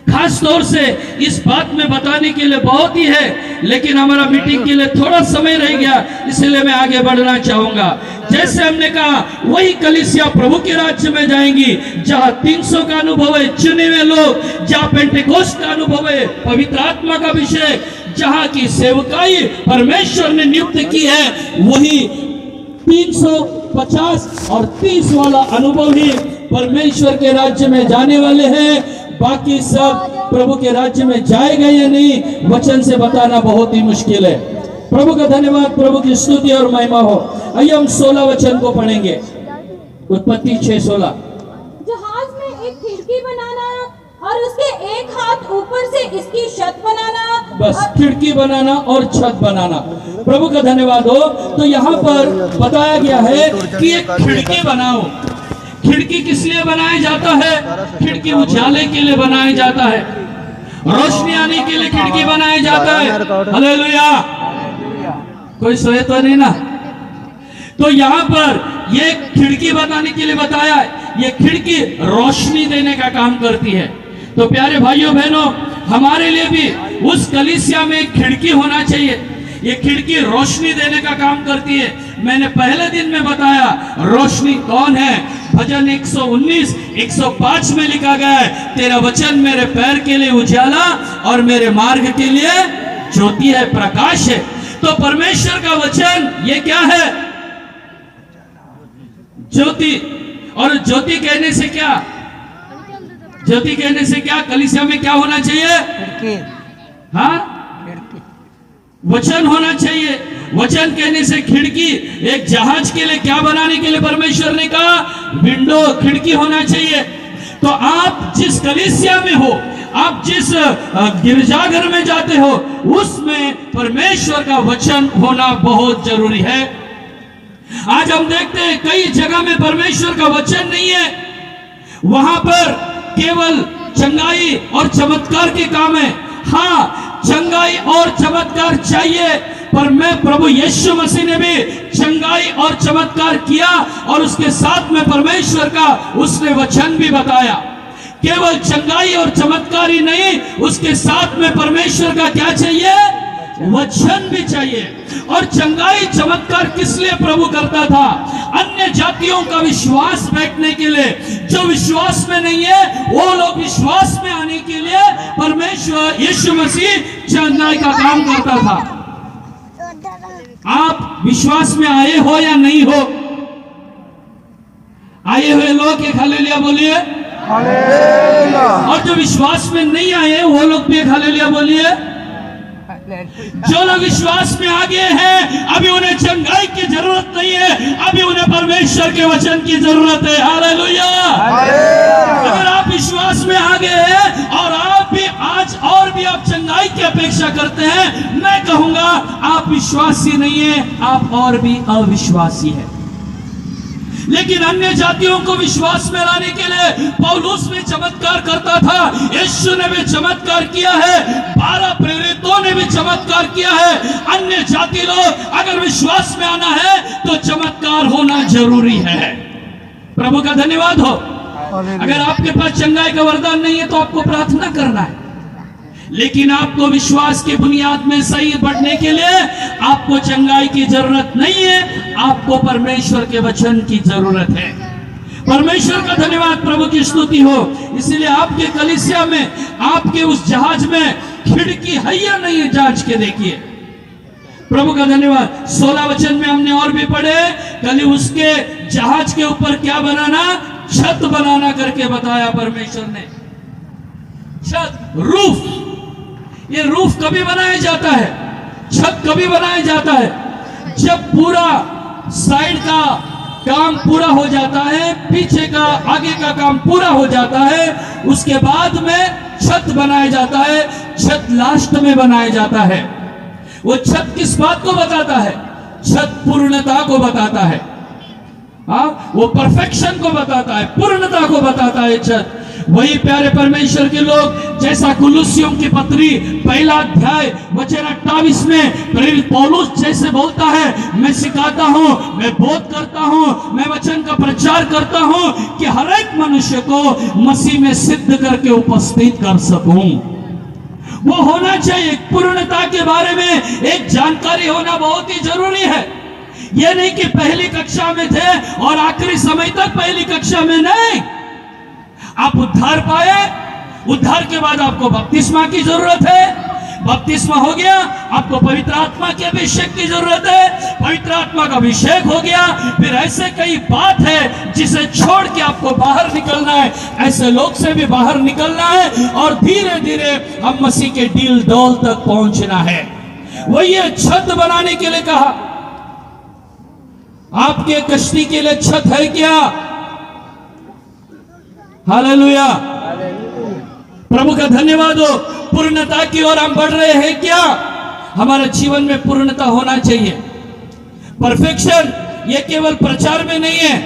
खास तौर से इस बात में बताने के लिए बहुत ही है, लेकिन हमारा मीटिंग के लिए थोड़ा समय रह गया, इसलिए मैं आगे बढ़ना चाहूंगा। जैसे हमने कहा, वही कलीसिया प्रभु के राज्य में जाएंगी जहां 300 का अनुभव है, चुने हुए लोग, जहां पेंटेकोस्ट का अनुभव है, पवित्र आत्मा का अभिषेक, जहां की सेवकाई परमेश्वर ने नियुक्त की है, वही 350 और 30 वाला अनुभव ही परमेश्वर के राज्य में जाने वाले हैं। बाकी सब प्रभु के राज्य में जाएगा या नहीं, वचन से बताना बहुत ही मुश्किल है। प्रभु का धन्यवाद, प्रभु की स्तुति और महिमा हो। आइए हम 16 वचन को पढ़ेंगे। उत्पत्ति 6:16। जहाज में एक खिड़की बनाना और उसके एक हाथ ऊपर से इसकी छत बनाना। बस खिड़की बनाना और छत बनाना। प्रभु का धन्यवाद हो। तो यहाँ पर बताया गया है कि एक खिड़की बनाओ। खिड़की किस लिए बनाया जाता है? खिड़की उजाले के लिए बनाया जाता है, रोशनी आने के लिए खिड़की बनाया जाता है। हालेलुया। कोई सोए तो नहीं ना? तो यहाँ पर ये खिड़की बनाने के लिए बताया है। ये खिड़की रोशनी देने का काम करती है। तो प्यारे भाइयों बहनों, हमारे लिए भी उस कलीसिया में एक खिड़की होना चाहिए। ये खिड़की रोशनी देने का काम करती है। मैंने पहले दिन में बताया रोशनी कौन है। भजन 119 105 में लिखा गया है, तेरा वचन मेरे पैर के लिए उजाला और मेरे मार्ग के लिए ज्योति है, प्रकाश है। तो परमेश्वर का वचन ये क्या है? ज्योति। और ज्योति कहने से क्या? ज्योति कहने से क्या? कलीसिया में क्या होना चाहिए? हाँ, वचन होना चाहिए। वचन कहने से खिड़की। एक जहाज के लिए क्या बनाने के लिए परमेश्वर ने कहा? विंडो, खिड़की होना चाहिए। तो आप जिस कलीसिया में हो, आप जिस गिरजाघर में जाते हो, उसमें परमेश्वर का वचन होना बहुत जरूरी है। आज हम देखते हैं कई जगह में परमेश्वर का वचन नहीं है, वहां पर केवल चंगाई और चमत्कार के काम है। हाँ, चंगाई और चमत्कार चाहिए, पर मैं प्रभु यीशु मसीह ने भी चंगाई और चमत्कार किया और उसके साथ में परमेश्वर का उसने वचन भी बताया। केवल चंगाई और चमत्कार ही नहीं, उसके साथ में परमेश्वर का क्या चाहिए? वचन भी चाहिए। और चंगाई चमत्कार किस लिए प्रभु करता था? अन्य जातियों का विश्वास बैठने के लिए। जो विश्वास में नहीं है, वो लोग विश्वास में आने के लिए परमेश्वर यीशु मसीह चंगाई का काम करता था। आप विश्वास में आए हो या नहीं हो? आए हुए लोग एक हालेलुया बोलिए। और जो विश्वास में नहीं आए, वो लोग भी एक हालेलुया बोलिए। जो लोग विश्वास में आ गए हैं, अभी उन्हें चंगाई की जरूरत नहीं है, अभी उन्हें परमेश्वर के वचन की जरूरत है। हालेलुया। अगर आप विश्वास में आ गए हैं और आप भी आज और भी आप चंगाई की अपेक्षा करते हैं, मैं कहूंगा आप विश्वासी नहीं है, आप और भी अविश्वासी है। लेकिन अन्य जातियों को विश्वास में लाने के लिए पौलुस भी चमत्कार करता था, यीशु ने भी चमत्कार किया है, 12 प्रेरितों ने भी चमत्कार किया है। अन्य जाति लोग अगर विश्वास में आना है तो चमत्कार होना जरूरी है। प्रभु का धन्यवाद हो। अगर आपके पास चंगाई का वरदान नहीं है तो आपको प्रार्थना करना है, लेकिन आपको विश्वास की बुनियाद में सही बढ़ने के लिए आपको चंगाई की जरूरत नहीं है, आपको परमेश्वर के वचन की जरूरत है। परमेश्वर का धन्यवाद, प्रभु की स्तुति हो। इसलिए आपके कलीसिया में, आपके उस जहाज में खिड़की है या नहीं, जांच के देखिए। प्रभु का धन्यवाद। 16 वचन में हमने और भी पढ़े, कल उसके जहाज के ऊपर क्या बनाना? छत बनाना करके बताया परमेश्वर ने। छत, रूफ। ये रूफ कभी बनाया जाता है, छत कभी बनाया जाता है? जब पूरा साइड का काम पूरा हो जाता है, पीछे का, आगे का काम पूरा हो जाता है, उसके बाद में छत बनाया जाता है। छत लास्ट में बनाया जाता है। वो छत किस बात को बताता है? छत पूर्णता को बताता है। हाँ, वो परफेक्शन को बताता है, पूर्णता को बताता है छत। वही प्यारे परमेश्वर के लोग, जैसा कुलुस्सियों की पत्री 1 अध्याय वचन 28 में प्रेरित पौलुस जैसे बोलता है, मैं सिखाता हूं, मैं बोध करता हूं, मैं वचन का प्रचार करता हूं कि हर एक मनुष्य को मसीह में सिद्ध करके उपस्थित कर सकूं। वो होना चाहिए। पूर्णता के बारे में एक जानकारी होना बहुत ही जरूरी है। यह नहीं कि पहली कक्षा में थे और आखिरी समय तक पहली कक्षा में नहीं। आप उद्धार पाए, उद्धार के बाद आपको बपतिस्मा की जरूरत है। बपतिस्मा हो गया, आपको पवित्र आत्मा के अभिषेक की जरूरत है। पवित्र आत्मा का अभिषेक हो गया, फिर ऐसे कई बात है जिसे छोड़ के आपको बाहर निकलना है। ऐसे लोग से भी बाहर निकलना है और धीरे धीरे हम मसीह के डील डोल तक पहुंचना है। वही ये छत बनाने के लिए कहा। आपके कश्ती के लिए छत है क्या? हालेलुया, प्रभु का धन्यवाद हो। पूर्णता की ओर हम बढ़ रहे हैं क्या? हमारे जीवन में पूर्णता होना चाहिए। परफेक्शन ये केवल प्रचार में नहीं है,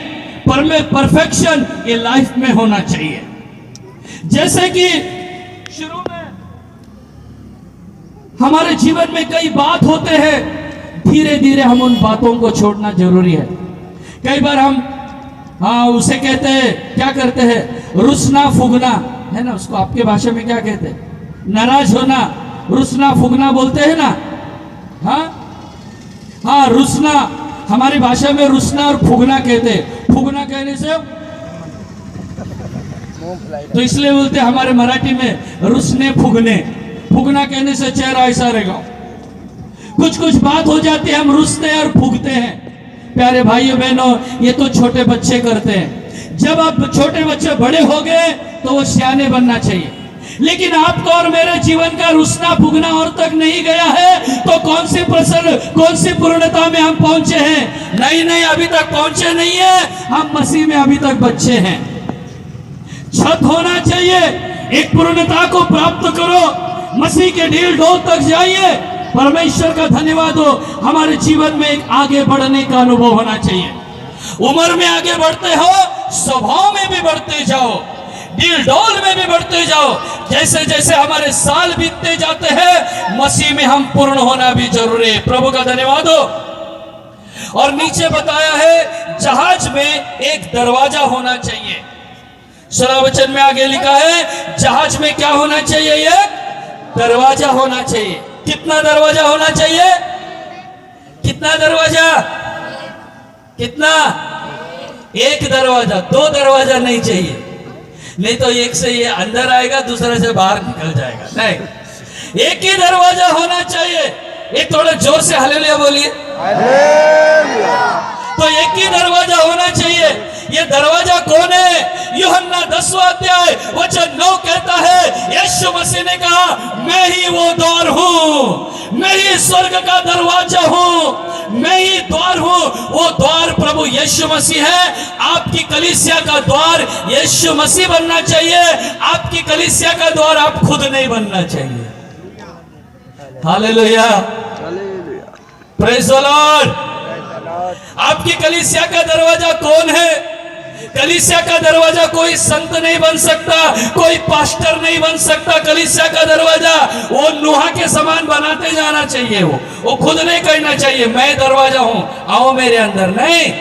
परफेक्शन ये लाइफ में होना चाहिए। जैसे कि शुरू में हमारे जीवन में कई बात होते हैं, धीरे धीरे हम उन बातों को छोड़ना जरूरी है। कई बार हम उसे कहते हैं, क्या करते हैं, रुसना फुगना, है ना? उसको आपके भाषा में क्या कहते हैं? नाराज होना, रुसना फुगना बोलते हैं ना। हाँ, रुसना, हमारी भाषा में रुसना और फुगना कहते हैं। फुगना कहने से तो इसलिए बोलते हैं हमारे मराठी में रुसने फुगने, फुगना कहने से चेहरा ऐसा रहेगा। कुछ कुछ बात हो जाती है, हम रुसते हैं और फूकते हैं। प्यारे भाइयों बहनों, ये तो छोटे बच्चे करते हैं। जब आप छोटे बच्चे बड़े हो गए तो वो सियाने बनना चाहिए। लेकिन आपका और मेरे जीवन का रुसना फूकना और तक नहीं गया है तो कौन सी पूर्णता में हम पहुंचे हैं? नहीं, अभी तक पहुंचे नहीं है। हम मसीह में अभी तक बच्चे हैं। छत होना चाहिए। एक पूर्णता को प्राप्त करो, मसीह के डील डोल तक जाइए। परमेश्वर का धन्यवाद हो, हमारे जीवन में एक आगे बढ़ने का अनुभव होना चाहिए। उम्र में आगे बढ़ते हो, स्वभाव में भी बढ़ते जाओ, डील डोल में भी बढ़ते जाओ। जैसे जैसे हमारे साल बीतते जाते हैं, मसीह में हम पूर्ण होना भी जरूरी है। प्रभु का धन्यवाद हो। और नीचे बताया है, जहाज में एक दरवाजा होना चाहिए। सलावचन में आगे लिखा है, जहाज में क्या होना चाहिए? ये दरवाजा होना चाहिए। कितना दरवाजा होना चाहिए? कितना दरवाजा? कितना? एक दरवाजा, 2 दरवाजा नहीं चाहिए। नहीं तो एक से ये अंदर आएगा, दूसरे से बाहर निकल जाएगा। नहीं, एक ही दरवाजा होना चाहिए। एक थोड़ा जोर से हालेलुया बोलिए। तो एक ही दरवाजा होना चाहिए। ये दरवाजा कौन है? यूहन्ना 10वां अध्याय वचन 9 कहता है, यीशु मसीह ने कहा, मैं ही वो द्वार हूं, मैं ही स्वर्ग का दरवाजा हूं, मैं ही द्वार हूं। वो द्वार प्रभु यीशु मसीह है। आपकी कलीसिया का द्वार यीशु मसीह बनना चाहिए। आपकी कलीसिया का द्वार आप खुद नहीं बनना चाहिए। Hallelujah, praise the Lord. आपकी कलीसिया का दरवाजा कौन है? कलीसिया का दरवाजा कोई संत नहीं बन सकता, कोई पास्टर नहीं बन सकता। कलीसिया का दरवाजा वो नूहा के समान बनाते जाना चाहिए। वो खुद नहीं कहना चाहिए मैं दरवाजा हूं, आओ मेरे अंदर। नहीं,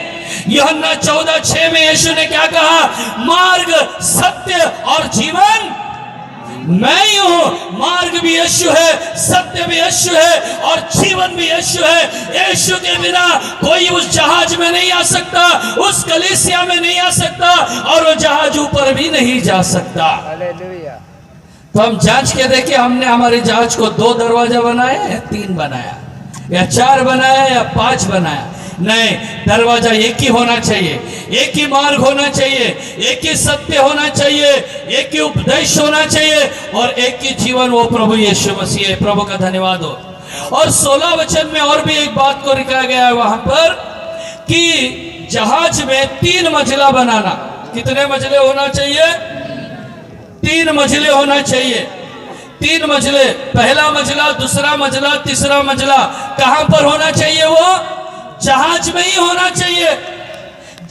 यूहन्ना 14:6 में यीशु ने क्या कहा? मार्ग, सत्य और जीवन मैं ही हूं। मार्ग भी यीशु है, सत्य भी यीशु है और जीवन भी यीशु है। यीशु के बिना कोई उस जहाज में नहीं आ सकता, उस कलीसिया में नहीं आ सकता और वो जहाज ऊपर भी नहीं जा सकता। तो हम जांच के देखें, हमने हमारे जहाज को 2 दरवाजा बनाया या 3 बनाया या 4 बनाया या 5 बनाया? नहीं, दरवाजा एक ही होना चाहिए। एक ही मार्ग होना चाहिए, एक ही सत्य होना चाहिए, एक ही उपदेश होना चाहिए और एक ही जीवन, वो प्रभु यीशु मसीह है। प्रभु का धन्यवाद हो। और 16 वचन में और भी एक बात को लिखा गया है वहां पर कि जहाज में 3 मंजिला बनाना। कितने मंजिले होना चाहिए? 3 मंजिले होना चाहिए। 3 मंजिले, पहला मंजिला, दूसरा मंजिला, तीसरा मंजिला। कहां पर होना चाहिए? वो जहाज में ही होना चाहिए,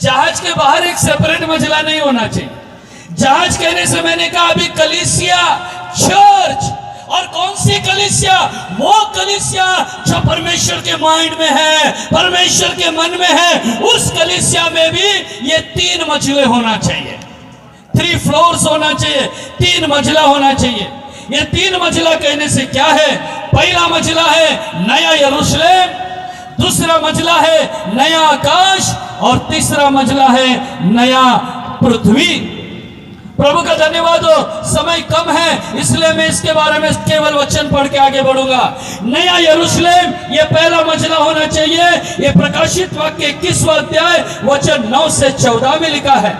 जहाज के बाहर एक सेपरेट मंजिला नहीं होना चाहिए। जहाज कहने से मैंने कहा अभी कलीसिया, चर्च, और कौन सी कलीसिया? वो कलीसिया जो परमेश्वर के माइंड में है, परमेश्वर के मन में है। उस कलीसिया में भी ये 3 मंजिले होना चाहिए, 3 फ्लोर्स होना चाहिए, 3 मंजिला होना चाहिए। ये 3 मंजिला कहने से क्या है? पहला मंजिला है नया यरूशलेम, दूसरा मंजिला है नया आकाश, और तीसरा मंजिला है नया पृथ्वी। प्रभु का धन्यवाद हो, समय कम है इसलिए मैं इसके बारे में केवल वचन पढ़ के आगे बढ़ूंगा। नया यरूशलेम ये पहला मंजिला होना चाहिए। ये प्रकाशित वाक्य 21वां अध्याय वचन 9 से 14 में लिखा है।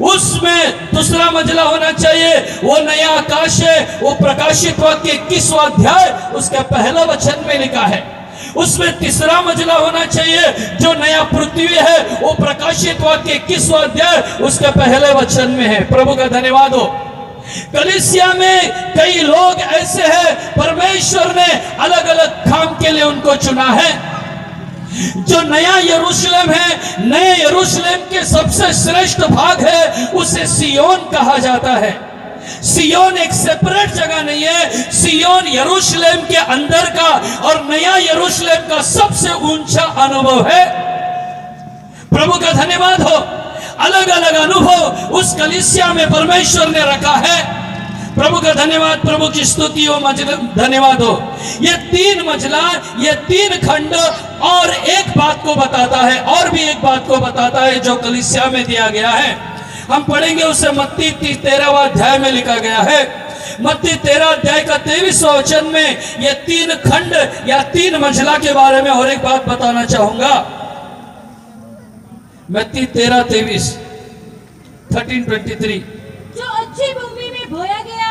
उसमें दूसरा मंजिला होना चाहिए, वो नया आकाश है। वो प्रकाशित वाक्य 21वां अध्याय उसके पहला वचन में लिखा है। उसमें तीसरा मंजिला होना चाहिए जो नया पृथ्वी है। वो प्रकाशित वाक्य 21वां अध्याय उसके पहले वचन में है। प्रभु का धन्यवाद हो। कलीसिया में कई लोग ऐसे हैं, परमेश्वर ने अलग अलग काम के लिए उनको चुना है। जो नया यरूशलेम है, नए यरूशलेम के सबसे श्रेष्ठ भाग है, उसे सियोन कहा जाता है। सियोन एक सेपरेट जगह नहीं है, सियोन यरूशलेम के अंदर का और नया यरूशलेम का सबसे ऊंचा अनुभव है। प्रभु का धन्यवाद हो। अलग अलग अनुभव उस कलीसिया में परमेश्वर ने रखा है। प्रभु का धन्यवाद, प्रभु की स्तुति हो, धन्यवाद हो। ये 3 मंजिला, ये 3 खंड और एक बात को बताता है, और भी एक बात को बताता है जो कलीसिया में दिया गया है। हम पढ़ेंगे उसे मत्ती 13वां अध्याय में लिखा गया है। मत्ती 13 अध्याय का 23वां वचन में ये 3 खंड या 3 मंजिला के बारे में और एक बात बताना चाहूंगा। मत्ती 13:23, 13:23। जो अच्छी भूमि में बोया गया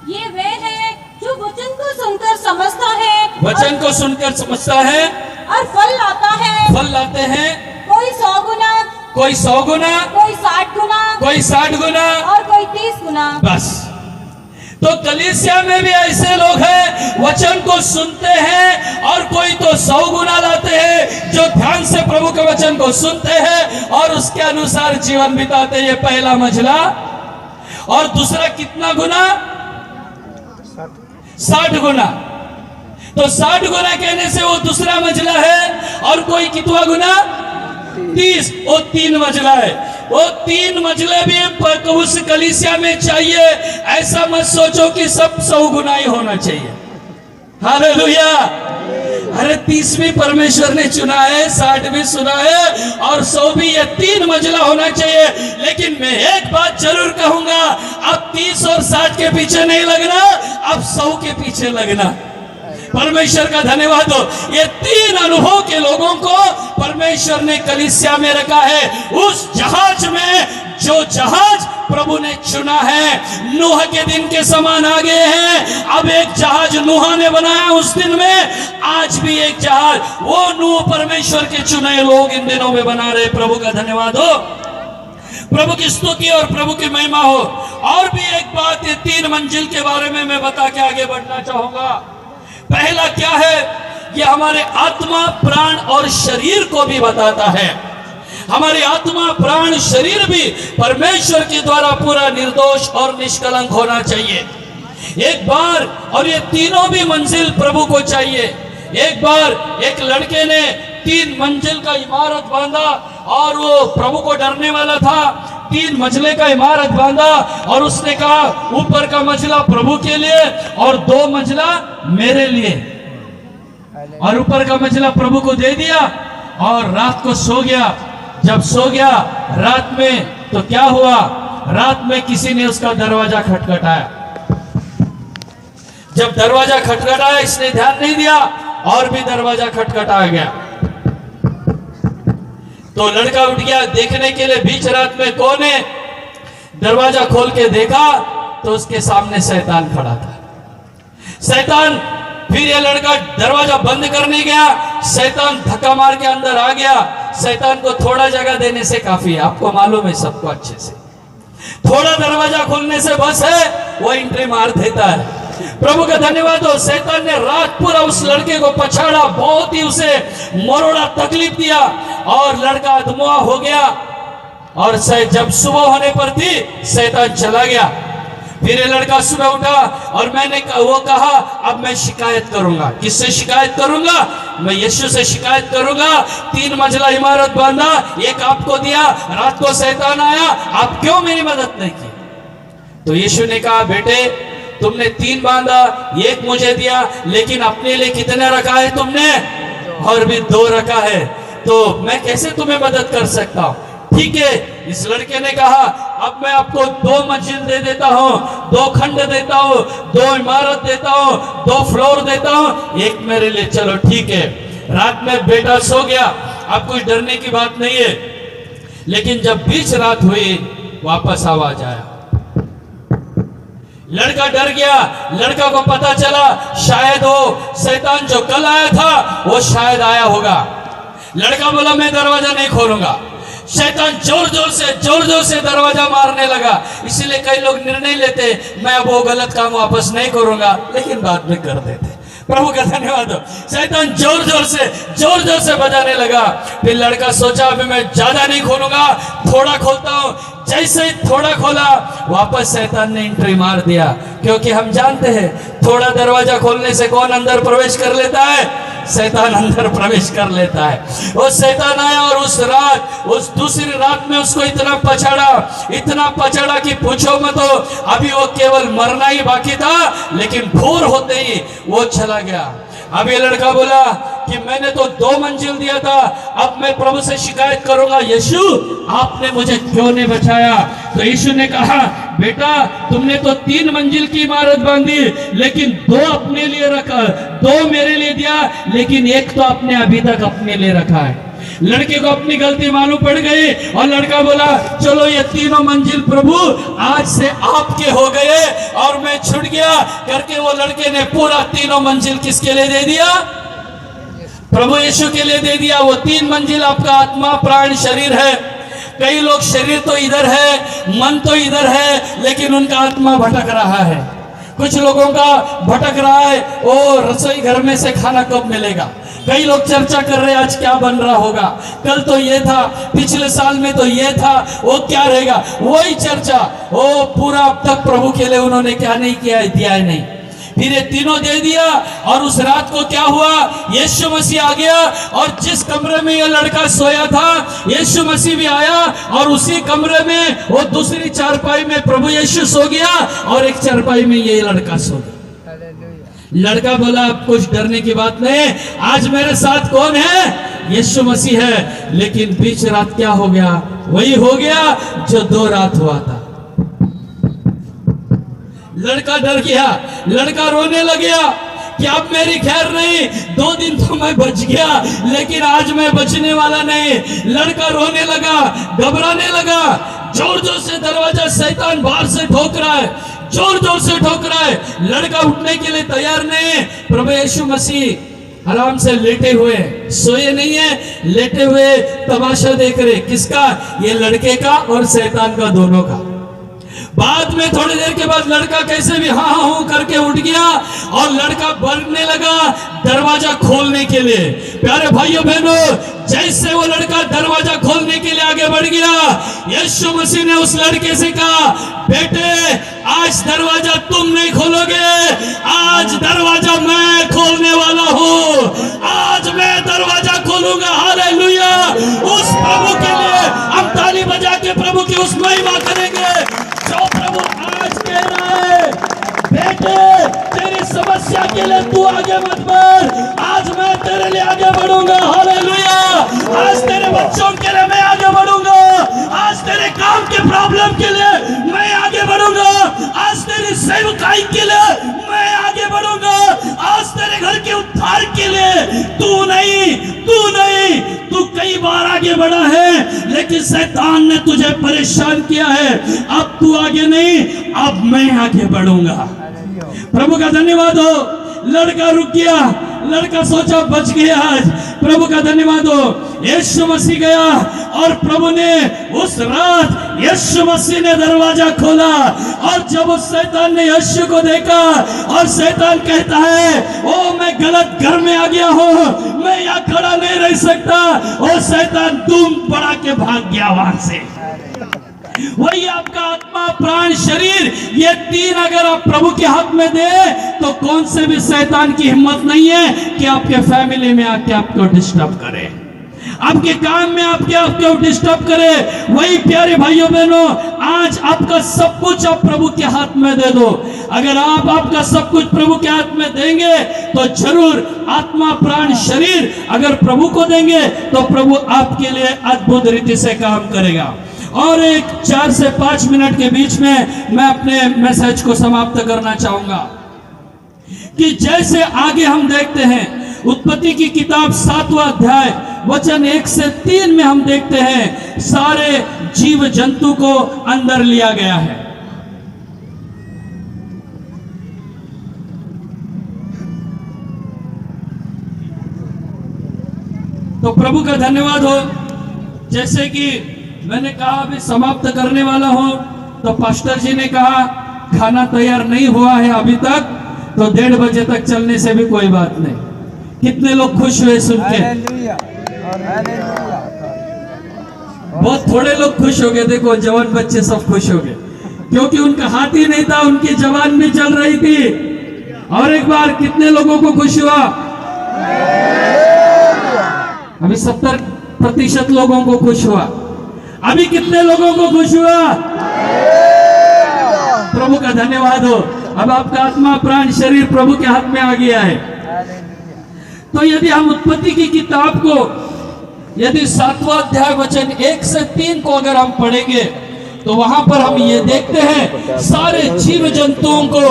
ये वे है जो वचन को सुनकर समझता है, वचन को सुनकर समझता है और फल लाता है। फल लाते हैं, कोई 100 गुना, कोई 100 गुना, कोई 60 गुना, कोई 60 गुना, और कोई 30 गुना। बस। तो कलीसिया में भी ऐसे लोग हैं, वचन को सुनते हैं और कोई तो 100 गुना लाते हैं, जो ध्यान से प्रभु के वचन को सुनते हैं और उसके अनुसार जीवन बिताते हैं। ये पहला मंजिला। और दूसरा कितना गुना? 60 गुना। तो 60 गुना कहने से वो दूसरा मंजिला है। और कोई कितना गुना? 30। वो 3 मंजिला है। वो 3 मंजिले भी उस कलीसिया में चाहिए। ऐसा मत सोचो कि सब 100 गुना ही होना चाहिए। हालेलुया। अरे 30 भी परमेश्वर ने चुना है, 60 भी सुना है, और 100 भी। ये 3 मंजिला होना चाहिए। लेकिन मैं एक बात जरूर कहूंगा, अब 30 और 60 के पीछे नहीं लगना, अब 100 के पीछे लगना। परमेश्वर का धन्यवाद हो। ये 3 अनुभव के लोगों को परमेश्वर ने कलीसिया में रखा है। उस जहाज में, जो जहाज प्रभु ने चुना है, नूह के दिन के समान आ गए हैं। अब एक जहाज नूह ने बनाया उस दिन में, आज भी एक जहाज वो नूह परमेश्वर के चुने लोग इन दिनों में बना रहे। प्रभु का धन्यवाद हो। प्रभु की स्तुति और प्रभु की महिमा हो। और भी एक बात ये 3 मंजिल के बारे में मैं बता के आगे बढ़ना चाहूंगा। पहला क्या है? ये हमारे आत्मा, प्राण और शरीर को भी बताता है। हमारी आत्मा, प्राण, शरीर भी परमेश्वर के द्वारा पूरा निर्दोष और निष्कलंक होना चाहिए। एक बार, और ये तीनों भी मंजिल प्रभु को चाहिए। एक बार एक लड़के ने 3 मंजिल का इमारत बांधा और वो प्रभु को डरने वाला था। 3 मंजिले का इमारत बांधा और उसने कहा ऊपर का मंजिला प्रभु के लिए और 2 मंजिला मेरे लिए, और ऊपर का मंजिला प्रभु को दे दिया और रात को सो गया। जब सो गया रात में, तो क्या हुआ? रात में किसी ने उसका दरवाजा खटखटाया। जब दरवाजा खटखटाया, इसने ध्यान नहीं दिया और भी दरवाजा खटखटाया गया। तो लड़का उठ गया देखने के लिए, बीच रात में कौन है? दरवाजा खोल के देखा तो उसके सामने शैतान खड़ा था। शैतान, फिर ये लड़का दरवाजा बंद करने गया, शैतान धक्का मार के अंदर आ गया। शैतान को थोड़ा जगह देने से काफी है, आपको मालूम है सबको अच्छे से। थोड़ा दरवाजा खोलने से बस है, वो एंट्री मार देता है। प्रभु का धन्यवाद हो। शैतान ने रात पूरा उस लड़के को पछाड़ा, बहुत ही उसे मरोड़ा, तकलीफ दिया और लड़का अधमुआ हो गया। और जब सुबह होने पर थी, शैतान चला गया। फिर ये लड़का सुबह उठा और मैंने वो कहा अब मैं शिकायत करूंगा। किससे शिकायत करूंगा? मैं यीशु से शिकायत करूंगा। 3 मंजिला इमारत बांधा, एक आपको दिया, रात को शैतान आया, आप क्यों मेरी मदद नहीं की? तो यीशु ने कहा बेटे तुमने 3 बांधा, 1 मुझे दिया, लेकिन अपने लिए कितने रखा है तुमने? और भी 2 रखा है, तो मैं कैसे तुम्हें मदद कर सकता हूं? ठीक है, इस लड़के ने कहा अब मैं आपको 2 मंजिल दे देता हूं, 2 खंड देता हूं, 2 इमारत देता हूं, 2 फ्लोर देता हूं, 1 मेरे लिए। चलो ठीक है। रात में बेटा सो गया, अब कोई डरने की बात नहीं है। लेकिन जब बीच रात हुई, वापस आवाज आया, लड़का डर गया। लड़का को पता चला शायद वो शैतान जो कल आया था वो शायद आया होगा। लड़का बोला मैं दरवाजा नहीं खोलूंगा। शैतान जोर जोर से दरवाजा मारने लगा। इसीलिए कई लोग निर्णय लेते मैं अब वो गलत काम वापस नहीं करूंगा, लेकिन बाद में कर देते। प्रभु का धन्यवाद हो। शैतान जोर जोर से बजाने लगा। फिर लड़का सोचा अभी मैं ज्यादा नहीं खोलूंगा, थोड़ा खोलता हूं। जैसे ही थोड़ा खोला, वापस शैतान ने एंट्री मार दिया। क्योंकि हम जानते हैं थोड़ा दरवाजा खोलने से कौन अंदर प्रवेश कर लेता है? शैतान अंदर प्रवेश कर लेता है। वो शैतान आया और उस दूसरी रात में उसको इतना पछाड़ा कि पूछो मत। तो अभी वो केवल मरना ही बाकी था, लेकिन भोर होते ही वो चला गया। अब ये लड़का बोला कि मैंने तो 2 मंजिल दिया था, अब मैं प्रभु से शिकायत करूंगा, यीशु आपने मुझे क्यों नहीं बचाया? तो यीशु ने कहा बेटा तुमने तो 3 मंजिल की इमारत बांधी, लेकिन 2 अपने लिए रखा, 2 मेरे लिए दिया, लेकिन 1 तो आपने अभी तक अपने लिए रखा है। लड़के को अपनी गलती मालूम पड़ गई और लड़का बोला चलो ये 3 मंजिल प्रभु आज से आपके हो गए और मैं छूट गया करके वो लड़के ने पूरा 3 मंजिल किसके लिए दे दिया? प्रभु यीशु के लिए दे दिया। वो 3 मंजिल आपका आत्मा, प्राण, शरीर है। कई लोग शरीर तो इधर है, मन तो इधर है, लेकिन उनका आत्मा भटक रहा है। कुछ लोगों का भटक रहा है, ओ रसोई घर में से खाना कब मिलेगा। कई लोग चर्चा कर रहे हैं आज क्या बन रहा होगा, कल तो ये था, पिछले साल में तो ये था, वो क्या रहेगा, वही चर्चा। वो पूरा अब तक प्रभु के लिए उन्होंने क्या नहीं किया, दिया है नहीं। फिर ये तीनों दे दिया और उस रात को क्या हुआ? यीशु मसीह आ गया और जिस कमरे में ये लड़का सोया था यीशु मसीह भी आया और उसी कमरे में वो दूसरी चारपाई में प्रभु यीशु सो गया और एक चारपाई में ये लड़का सो गया। लड़का बोला अब कुछ डरने की बात नहीं, आज मेरे साथ कौन है? यीशु मसीह है। लेकिन बीच रात क्या हो गया? वही हो गया जो 2 रात हुआ था। लड़का डर गया, लड़का रोने लगा कि अब मेरी खैर नहीं, 2 दिन तो मैं बच गया, लेकिन आज मैं बचने वाला नहीं। लड़का रोने लगा, घबराने लगा। जोर जोर से दरवाजा शैतान बाहर से ठोक रहा है, जोर जोर से ठोक रहा है। लड़का उठने के लिए तैयार नहीं। प्रभु यीशु मसीह आराम से लेटे हुए, सोए नहीं है, लेटे हुए तमाशा देख रहे। किसका? ये लड़के का और शैतान का, दोनों का। बाद में थोड़ी देर के बाद लड़का कैसे भी हाँ हाँ हूं करके उठ गया और लड़का बढ़ने लगा दरवाजा खोलने के लिए। प्यारे भाइयों बहनों, जैसे वो लड़का दरवाजा खोलने के लिए आगे बढ़ गया, यीशु मसीह ने उस लड़के से कहा बेटे आज दरवाजा तुम नहीं खोलोगे, आज दरवाजा मैं खोलने वाला हूं। आज मैं दरवाजा खोलूंगा। हालेलुया। उस प्रभु के लिए हम ताली बजा के प्रभु की उस महिमा करेंगे जो प्रभु आज कह रहा है बेटे तेरी समस्या के लिए तू आगे मत बढ़, आज मैं तेरे लिए आगे बढ़ूंगा। हालेलुया। आज तेरे बच्चों के लिए मैं आगे बढ़ूंगा, आज तेरे काम के प्रॉब्लम के लिए मैं आगे बढ़ूंगा, आज तेरी सेवकाई के लिए मैं आगे बढ़ूंगा, आज तेरे घर के उद्धार के लिए तू नहीं, तू कई बार आगे बढ़ा है लेकिन शैतान ने तुझे परेशान किया है। अब तू आगे नहीं, अब मैं आगे बढ़ूंगा। प्रभु का धन्यवाद हो। लड़का रुक गया, लड़का सोचा बच गया। आज प्रभु का धन्यवाद हो, यीशु मसीह गया और प्रभु ने उस रात यीशु मसीह ने दरवाजा खोला। और जब उस शैतान ने यीशु को देखा और शैतान कहता है ओ मैं गलत घर में आ गया हूं, मैं यहाँ खड़ा नहीं रह सकता, और शैतान धूम पड़ा के भाग गया वहां से। वही आपका आत्मा, प्राण, शरीर, ये तीन अगर आप प्रभु के हाथ में दे तो कौन से भी शैतान की हिम्मत नहीं है कि आपके फैमिली में आके आपको डिस्टर्ब करे, आपके काम में आपको डिस्टर्ब करे। वही प्यारे भाइयों बहनों, आज आपका सब कुछ आप प्रभु के हाथ में दे दो। अगर आप आपका सब कुछ प्रभु के हाथ में देंगे तो जरूर आत्मा, प्राण, शरीर अगर प्रभु को देंगे तो प्रभु आपके लिए अद्भुत रीति से काम करेगा। और एक 4 से 5 मिनट के बीच में मैं अपने मैसेज को समाप्त करना चाहूंगा कि जैसे आगे हम देखते हैं उत्पत्ति की किताब 7वां अध्याय वचन 1 से 3 में हम देखते हैं सारे जीव जंतु को अंदर लिया गया है। तो प्रभु का धन्यवाद हो। जैसे कि मैंने कहा अभी समाप्त करने वाला हूं, तो पास्टर जी ने कहा खाना तैयार नहीं हुआ है अभी तक, तो 1:30 बजे तक चलने से भी कोई बात नहीं। कितने लोग खुश हुए सुन के? बहुत थोड़े लोग खुश हो गए। देखो जवान बच्चे सब खुश हो गए, क्योंकि उनका हाथ ही नहीं था, उनकी जवान भी चल रही थी। और एक बार कितने लोगों को खुश हुआ? अभी 70% लोगों को खुश हुआ। अभी कितने लोगों को खुश हुआ? प्रभु का धन्यवाद हो। अब आपका आत्मा, प्राण, शरीर प्रभु के हाथ में आ गया है। तो यदि हम उत्पत्ति की किताब को, यदि 7वां अध्याय वचन 1 से 3 को अगर हम पढ़ेंगे तो वहां पर हम ये देखते हैं सारे जीव जंतुओं को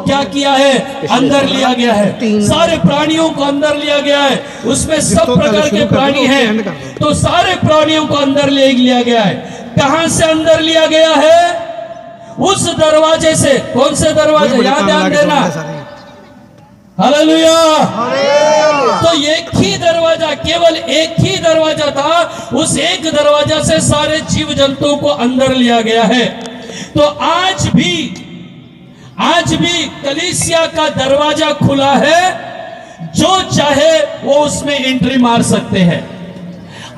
क्या किया है, अंदर लिया गया है। सारे प्राणियों को अंदर लिया गया है। उसमें सब प्रकार के प्राणी हैं, तो सारे प्राणियों को अंदर ले लिया गया है। कहां से अंदर लिया गया है? उस दरवाजे से। कौन से दरवाजे? यहां ध्यान देना। हालेलुया। तो एक ही दरवाजा, केवल एक ही दरवाजा था, उस एक दरवाजा से सारे जीव जंतुओं को अंदर लिया गया है। तो आज भी कलीसिया का दरवाजा खुला है, जो चाहे वो उसमें एंट्री मार सकते हैं।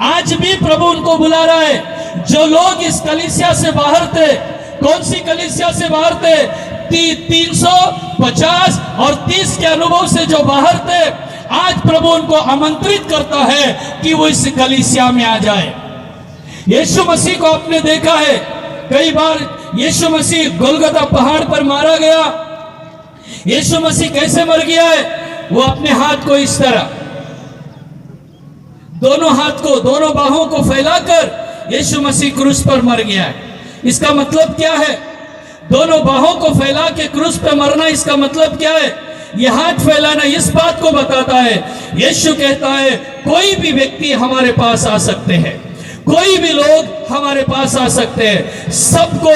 आज भी प्रभु उनको बुला रहा है। जो लोग इस कलीसिया से बाहर थे, कौन सी कलीसिया से बाहर थे? 350 और 30 के अनुभव से जो बाहर थे, आज प्रभु उनको आमंत्रित करता है कि वो इस कलीसिया में आ जाए। यीशु मसीह को आपने देखा है, कई बार यीशु मसीह गोलगोथा पहाड़ पर मारा गया। यीशु मसीह कैसे मर गया है? वो अपने हाथ को इस तरह, दोनों हाथ को, दोनों बाहों को फैलाकर यीशु मसीह क्रूस पर मर गया है। इसका मतलब क्या है? दोनों बाहों को फैला के क्रूस पर मरना, इसका मतलब क्या है? यह हाथ फैलाना इस बात को बताता है, यीशु कहता है कोई भी व्यक्ति हमारे पास आ सकते हैं, कोई भी लोग हमारे पास आ सकते हैं, सबको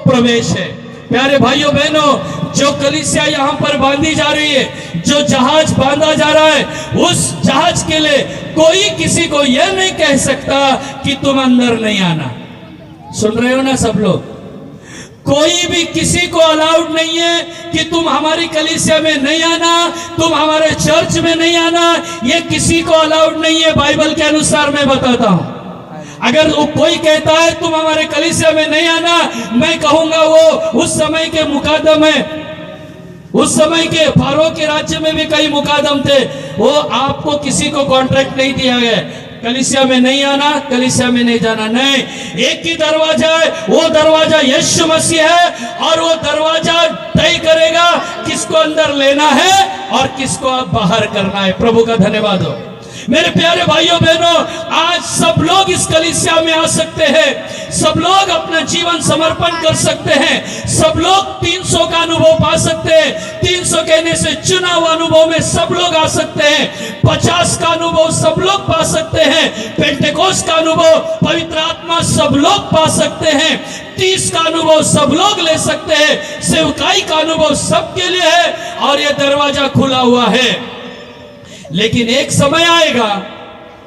प्रवेश है। प्यारे भाइयों बहनों, जो कलीसिया यहाँ पर बांधी जा रही है, जो जहाज बांधा जा रहा है, उस जहाज के लिए कोई किसी को यह नहीं कह सकता कि तुम अंदर नहीं आना। सुन रहे हो ना सब लोग? कोई भी किसी को अलाउड नहीं है कि तुम हमारी कलीसिया में नहीं आना, तुम हमारे चर्च में नहीं आना, ये किसी को अलाउड नहीं है। बाइबल के अनुसार मैं बताता हूं। अगर वो कोई कहता है तुम हमारे कलीसिया में नहीं आना, मैं कहूंगा वो उस समय के मुकादम है। उस समय के फारो के राज्य में भी कई मुकादम थे। वो आपको किसी को कॉन्ट्रैक्ट नहीं दिया गया, कलीसिया में नहीं आना, कलीसिया में नहीं जाना, नहीं। एक ही दरवाजा है, वो दरवाजा यीशु मसीह है, और वो दरवाजा तय करेगा किसको अंदर लेना है और किसको बाहर करना है। प्रभु का धन्यवाद हो। मेरे प्यारे भाइयों बहनों, आज सब लोग इस कलीसिया में आ सकते हैं, सब लोग अपना जीवन समर्पण कर सकते हैं, सब लोग 300 का अनुभव पा सकते हैं। 300 कहने से चुनाव अनुभव में सब लोग आ सकते हैं। 50 का अनुभव सब लोग पा सकते हैं। पेंटेकोस्ट का अनुभव, पवित्र आत्मा सब लोग पा सकते हैं। 30 का अनुभव सब लोग ले सकते हैं। सेवकाई का अनुभव सबके लिए है और यह दरवाजा खुला हुआ है। लेकिन एक समय आएगा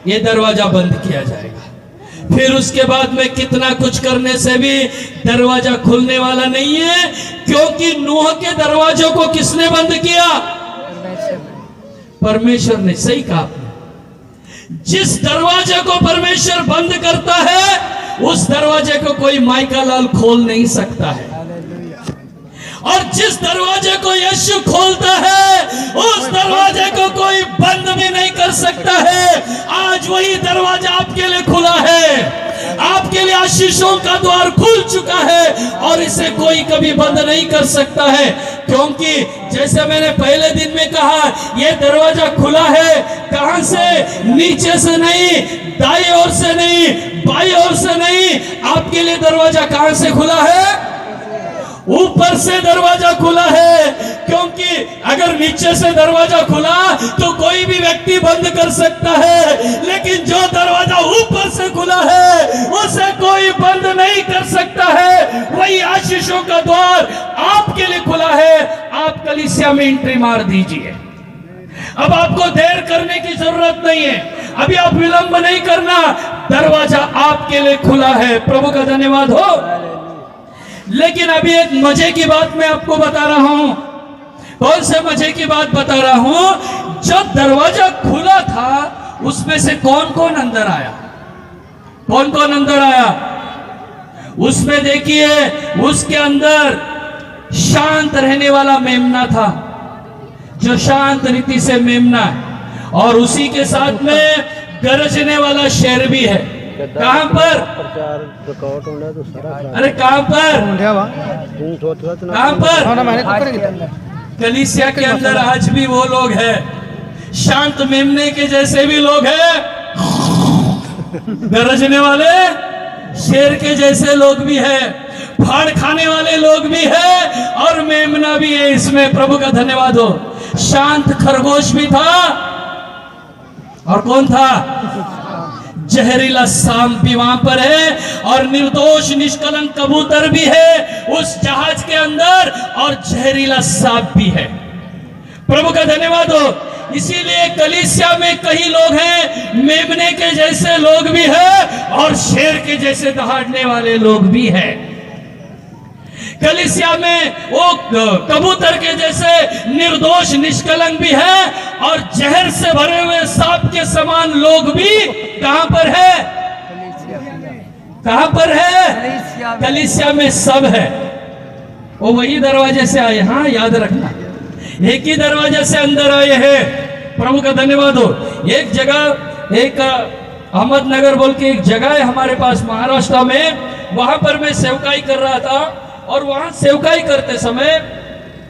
ये दरवाजा बंद किया जाएगा। फिर उसके बाद में कितना कुछ करने से भी दरवाजा खुलने वाला नहीं है, क्योंकि नूह के दरवाजों को किसने बंद किया? परमेश्वर ने। सही कहा आपने। जिस दरवाजे को परमेश्वर बंद करता है उस दरवाजे को कोई माइका लाल खोल नहीं सकता है, और जिस दरवाजे को यीशु खोलता है उस दरवाजे को कोई बंद भी नहीं कर सकता है। आज वही दरवाजा आपके लिए खुला है, आपके लिए आशीषों का द्वार खुल चुका है और इसे कोई कभी बंद नहीं कर सकता है। क्योंकि जैसे मैंने पहले दिन में कहा, यह दरवाजा खुला है। कहां से? नीचे से नहीं, दाईं ओर से नहीं, बाईं ओर से नहीं। आपके लिए दरवाजा कहां से खुला है? ऊपर से दरवाजा खुला है। क्योंकि अगर नीचे से दरवाजा खुला तो कोई भी व्यक्ति बंद कर सकता है, लेकिन जो दरवाजा ऊपर से खुला है उसे कोई बंद नहीं कर सकता है। वही आशीषों का द्वार आपके लिए खुला है। आप कलीसिया में एंट्री मार दीजिए। अब आपको देर करने की जरूरत नहीं है, अभी आप विलंब नहीं करना। दरवाजा आपके लिए खुला है। प्रभु का धन्यवाद हो। लेकिन अभी एक मजे की बात मैं आपको बता रहा हूं। कौन से मजे की बात बता रहा हूं? जब दरवाजा खुला था उसमें से कौन कौन अंदर आया? कौन कौन अंदर आया? उसमें देखिए, उसके अंदर शांत रहने वाला मेमना था, जो शांत रीति से मेमना है, और उसी के साथ में गरजने वाला शेर भी है। कहां पर? अरे कहां पर? कहां पर? कलीसिया के अंदर आज भी वो लोग हैं, शांत मेमने के जैसे भी लोग हैं, गरजने वाले शेर के जैसे लोग भी हैं, फाड़ खाने वाले लोग भी हैं, और मेमना भी है इसमें। प्रभु का धन्यवाद हो। शांत खरगोश भी था, और कौन था? जहरीला सांप भी वहां पर है, और निर्दोष निष्कलंक कबूतर भी है उस जहाज के अंदर, और जहरीला सांप भी है। प्रभु का धन्यवाद हो। इसीलिए कलीसिया में कई लोग हैं, मेमने के जैसे लोग भी हैं और शेर के जैसे दहाड़ने वाले लोग भी हैं। कलीसिया में वो कबूतर के जैसे निर्दोष निष्कलंक भी है, और जहर से भरे हुए सांप के समान लोग भी कहां पर है? कहां पर है? कलीसिया में सब है। वो वही दरवाजे से आए। हाँ, याद रखना, एक ही दरवाजे से अंदर आए हैं। प्रभु का धन्यवाद हो। एक जगह, एक अहमदनगर बोल के एक जगह है हमारे पास महाराष्ट्र में, वहां पर मैं सेवकाई कर रहा था, और वहां सेवकाई करते समय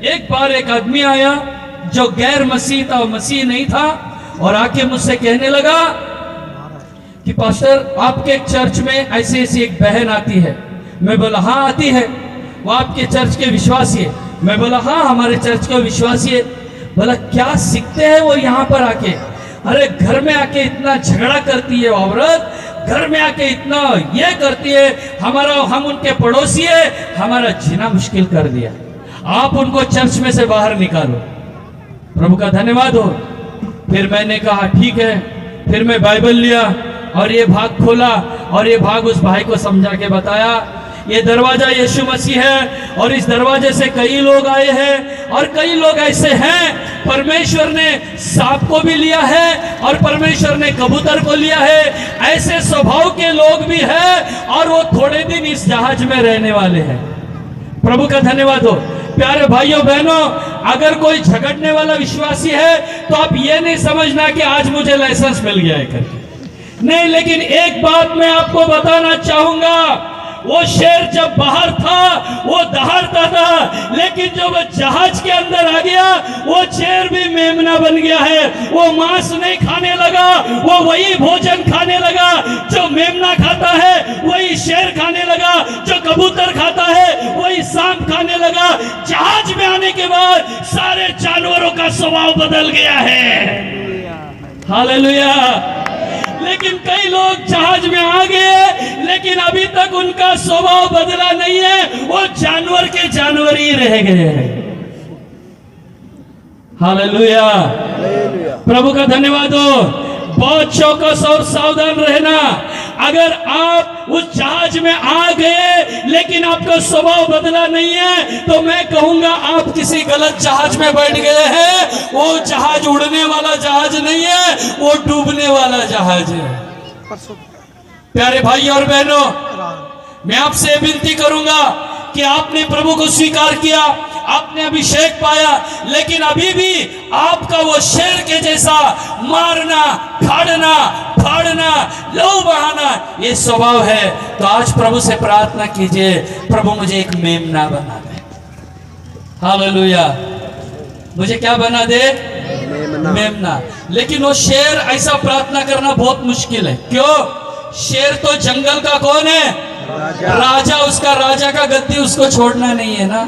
एक बार एक आदमी आया जो गैर मसीह था, मसीह नहीं था, और आके मुझसे कहने लगा कि पास्टर, आपके चर्च में ऐसी ऐसी एक बहन आती है। मैं बोला हाँ आती है। वो आपके चर्च के विश्वासी है? मैं बोला हाँ, हमारे चर्च के विश्वासी है। बोला क्या सीखते हैं वो यहाँ पर आके? अरे घर में आके इतना झगड़ा करती है औरत, घर में आके इतना ये करती है, हम उनके पड़ोसी है, हमारा जीना मुश्किल कर दिया, आप उनको चर्च में से बाहर निकालो। प्रभु का धन्यवाद हो। फिर मैंने कहा ठीक है। फिर मैं बाइबल लिया और ये भाग खोला, और ये भाग उस भाई को समझा के बताया, ये दरवाजा यीशु मसीह है, और इस दरवाजे से कई लोग आए हैं, और कई लोग ऐसे हैं, परमेश्वर ने सांप को भी लिया है और परमेश्वर ने कबूतर को लिया है। ऐसे स्वभाव के लोग भी हैं, और वो थोड़े दिन इस जहाज में रहने वाले हैं। प्रभु का धन्यवाद हो। प्यारे भाइयों बहनों, अगर कोई झगड़ने वाला विश्वासी है तो आप ये नहीं समझना कि आज मुझे लाइसेंस मिल गया है करके, नहीं। लेकिन एक बात मैं आपको बताना चाहूंगा, वो शेर जब बाहर था वो दहाड़ता था, लेकिन जब जहाज के अंदर आ गया वो शेर भी मेमना बन गया है। वो मांस नहीं खाने लगा, वो वही भोजन खाने लगा जो मेमना खाता है, वही शेर खाने लगा, जो कबूतर खाता है वही सांप खाने लगा। जहाज में आने के बाद सारे जानवरों का स्वभाव बदल गया है। हालेलुया। लेकिन कई लोग जहाज में आ गए लेकिन अभी तक उनका स्वभाव बदला नहीं है, वो जानवर के जानवर ही रह गए हैं। हालेलुया। प्रभु का धन्यवाद हो। बहुत चौकस और सावधान रहना। अगर आप उस जहाज में आ गए लेकिन आपका स्वभाव बदला नहीं है तो मैं कहूंगा आप किसी गलत जहाज में बैठ गए हैं। वो जहाज उड़ने वाला जहाज नहीं है, वो डूबने वाला जहाज है। प्यारे भाई और बहनों, मैं आपसे विनती करूंगा कि आपने प्रभु को स्वीकार किया, आपने अभिषेक पाया, लेकिन अभी भी आपका वो शेर के जैसा मारना, खाड़ना, फाड़ना, लहू बहाना ये स्वभाव है, तो आज प्रभु से प्रार्थना कीजिए, प्रभु मुझे एक मेमना बना दे। हालेलुया। मुझे क्या बना दे? मेमना। लेकिन वो शेर ऐसा प्रार्थना करना बहुत मुश्किल है। क्यों? शेर तो जंगल का कौन है? राजा। उसका राजा का गद्दी उसको छोड़ना नहीं है ना।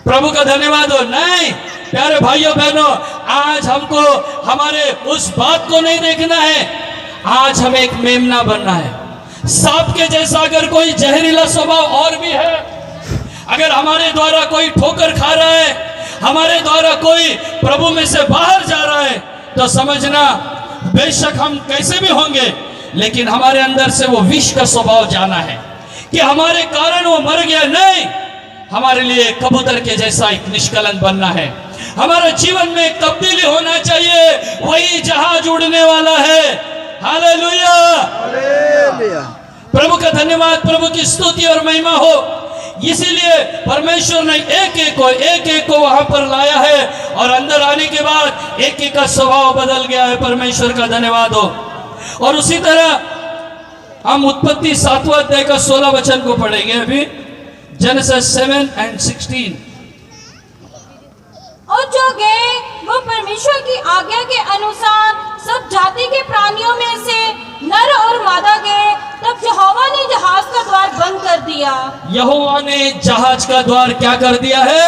प्रभु का धन्यवाद हो। नहीं प्यारे भाइयों बहनों, आज हमको हमारे उस बात को नहीं देखना है, आज हमें एक मेमना बनना है। सांप के जैसा अगर कोई जहरीला स्वभाव और भी है, अगर हमारे द्वारा कोई ठोकर खा रहा है, हमारे द्वारा कोई प्रभु में से बाहर जा रहा है, तो समझना बेशक हम कैसे भी होंगे, लेकिन हमारे अंदर से वो विष का स्वभाव जाना है कि हमारे कारण वो मर गया। नहीं, हमारे लिए कबूतर के जैसा एक निष्कलंक बनना है। हमारे जीवन में एक तब्दीली होना चाहिए, वही जहाज उड़ने वाला है। हालेलुया। प्रभु का धन्यवाद, प्रभु की स्तुति और महिमा हो। इसीलिए परमेश्वर ने एक एक को वहां पर लाया है और अंदर आने के बाद एक एक का स्वभाव बदल गया है। परमेश्वर का धन्यवाद हो। और उसी तरह हम उत्पत्ति 7वां अध्याय का 16 वचन को पढ़ेंगे अभी। जेनेसिस 7:16। और जो गए वो परमेश्वर की आज्ञा के अनुसार सब जाति के प्राणियों में से नर और मादा गए। तब यहोवा ने जहाज का द्वार बंद कर दिया। यहोवा ने जहाज का द्वार क्या कर दिया है?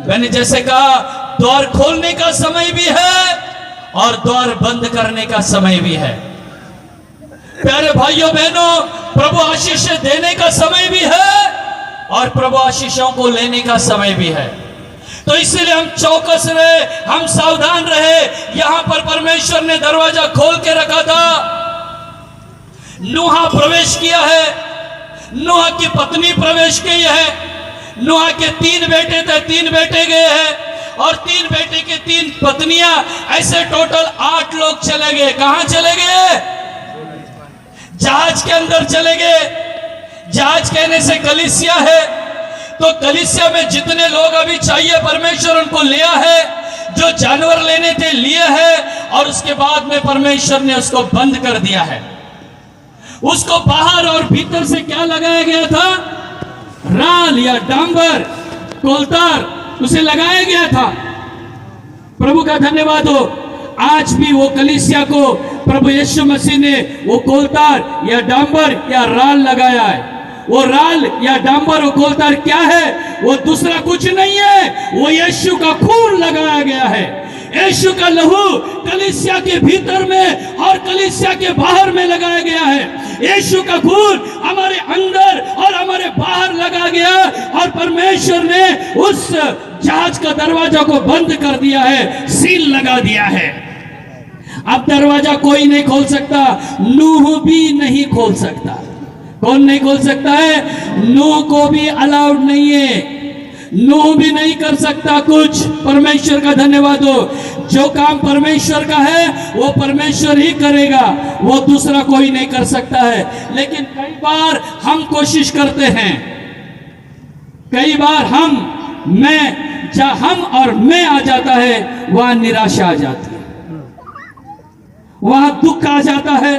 मैंने जैसे कहा, द्वार खोलने का समय भी है और द्वार बंद करने का समय भी है। प्यारे भाइयों बहनों, प्रभु आशीष देने का समय भी है और प्रभु आशीषों को लेने का समय भी है। तो इसलिए हम चौकस रहे, हम सावधान रहे। यहां पर परमेश्वर ने दरवाजा खोल के रखा था। नूहा प्रवेश किया है, नूहा की पत्नी प्रवेश की है। नूहा के 3 बेटे थे, 3 बेटे गए हैं और 3 बेटे के 3 पत्नियां, ऐसे टोटल 8 लोग चले गए। कहां चले गए? जहाज के अंदर चले गए। जहाज कहने से कलीसिया है, तो कलीसिया में जितने लोग अभी चाहिए परमेश्वर उनको लिया है। जो जानवर लेने थे लिए हैं और उसके बाद में परमेश्वर ने उसको बंद कर दिया है। उसको बाहर और भीतर से क्या लगाया गया था? राल या डांबर, कोलतार, उसे लगाया गया था। प्रभु का धन्यवाद हो। आज भी वो कलीसिया को प्रभु यीशु मसीह ने वो कोलतार या डांबर या राल लगाया है। वो राल या डांबर और कोलतार क्या है? वो दूसरा कुछ नहीं है, वो यीशु का खून लगाया गया है। यीशु का लहू कलीसिया के भीतर में और कलीसिया के बाहर में लगाया गया है। यीशु का खून हमारे अंदर और हमारे बाहर लगा गया और परमेश्वर ने उस जहाज का दरवाजा को बंद कर दिया है, सील लगा दिया है। अब दरवाजा कोई नहीं खोल सकता, नूह भी नहीं खोल सकता। कौन नहीं खोल सकता है? नूह को भी अलाउड नहीं है। नूह भी नहीं कर सकता कुछ। परमेश्वर का धन्यवाद हो। जो काम परमेश्वर का है वो परमेश्वर ही करेगा, वो दूसरा कोई नहीं कर सकता है। लेकिन कई बार हम कोशिश करते हैं, कई बार हम और मैं आ जाता है, वहां निराशा आ जाती है, वहां दुख आ जाता है,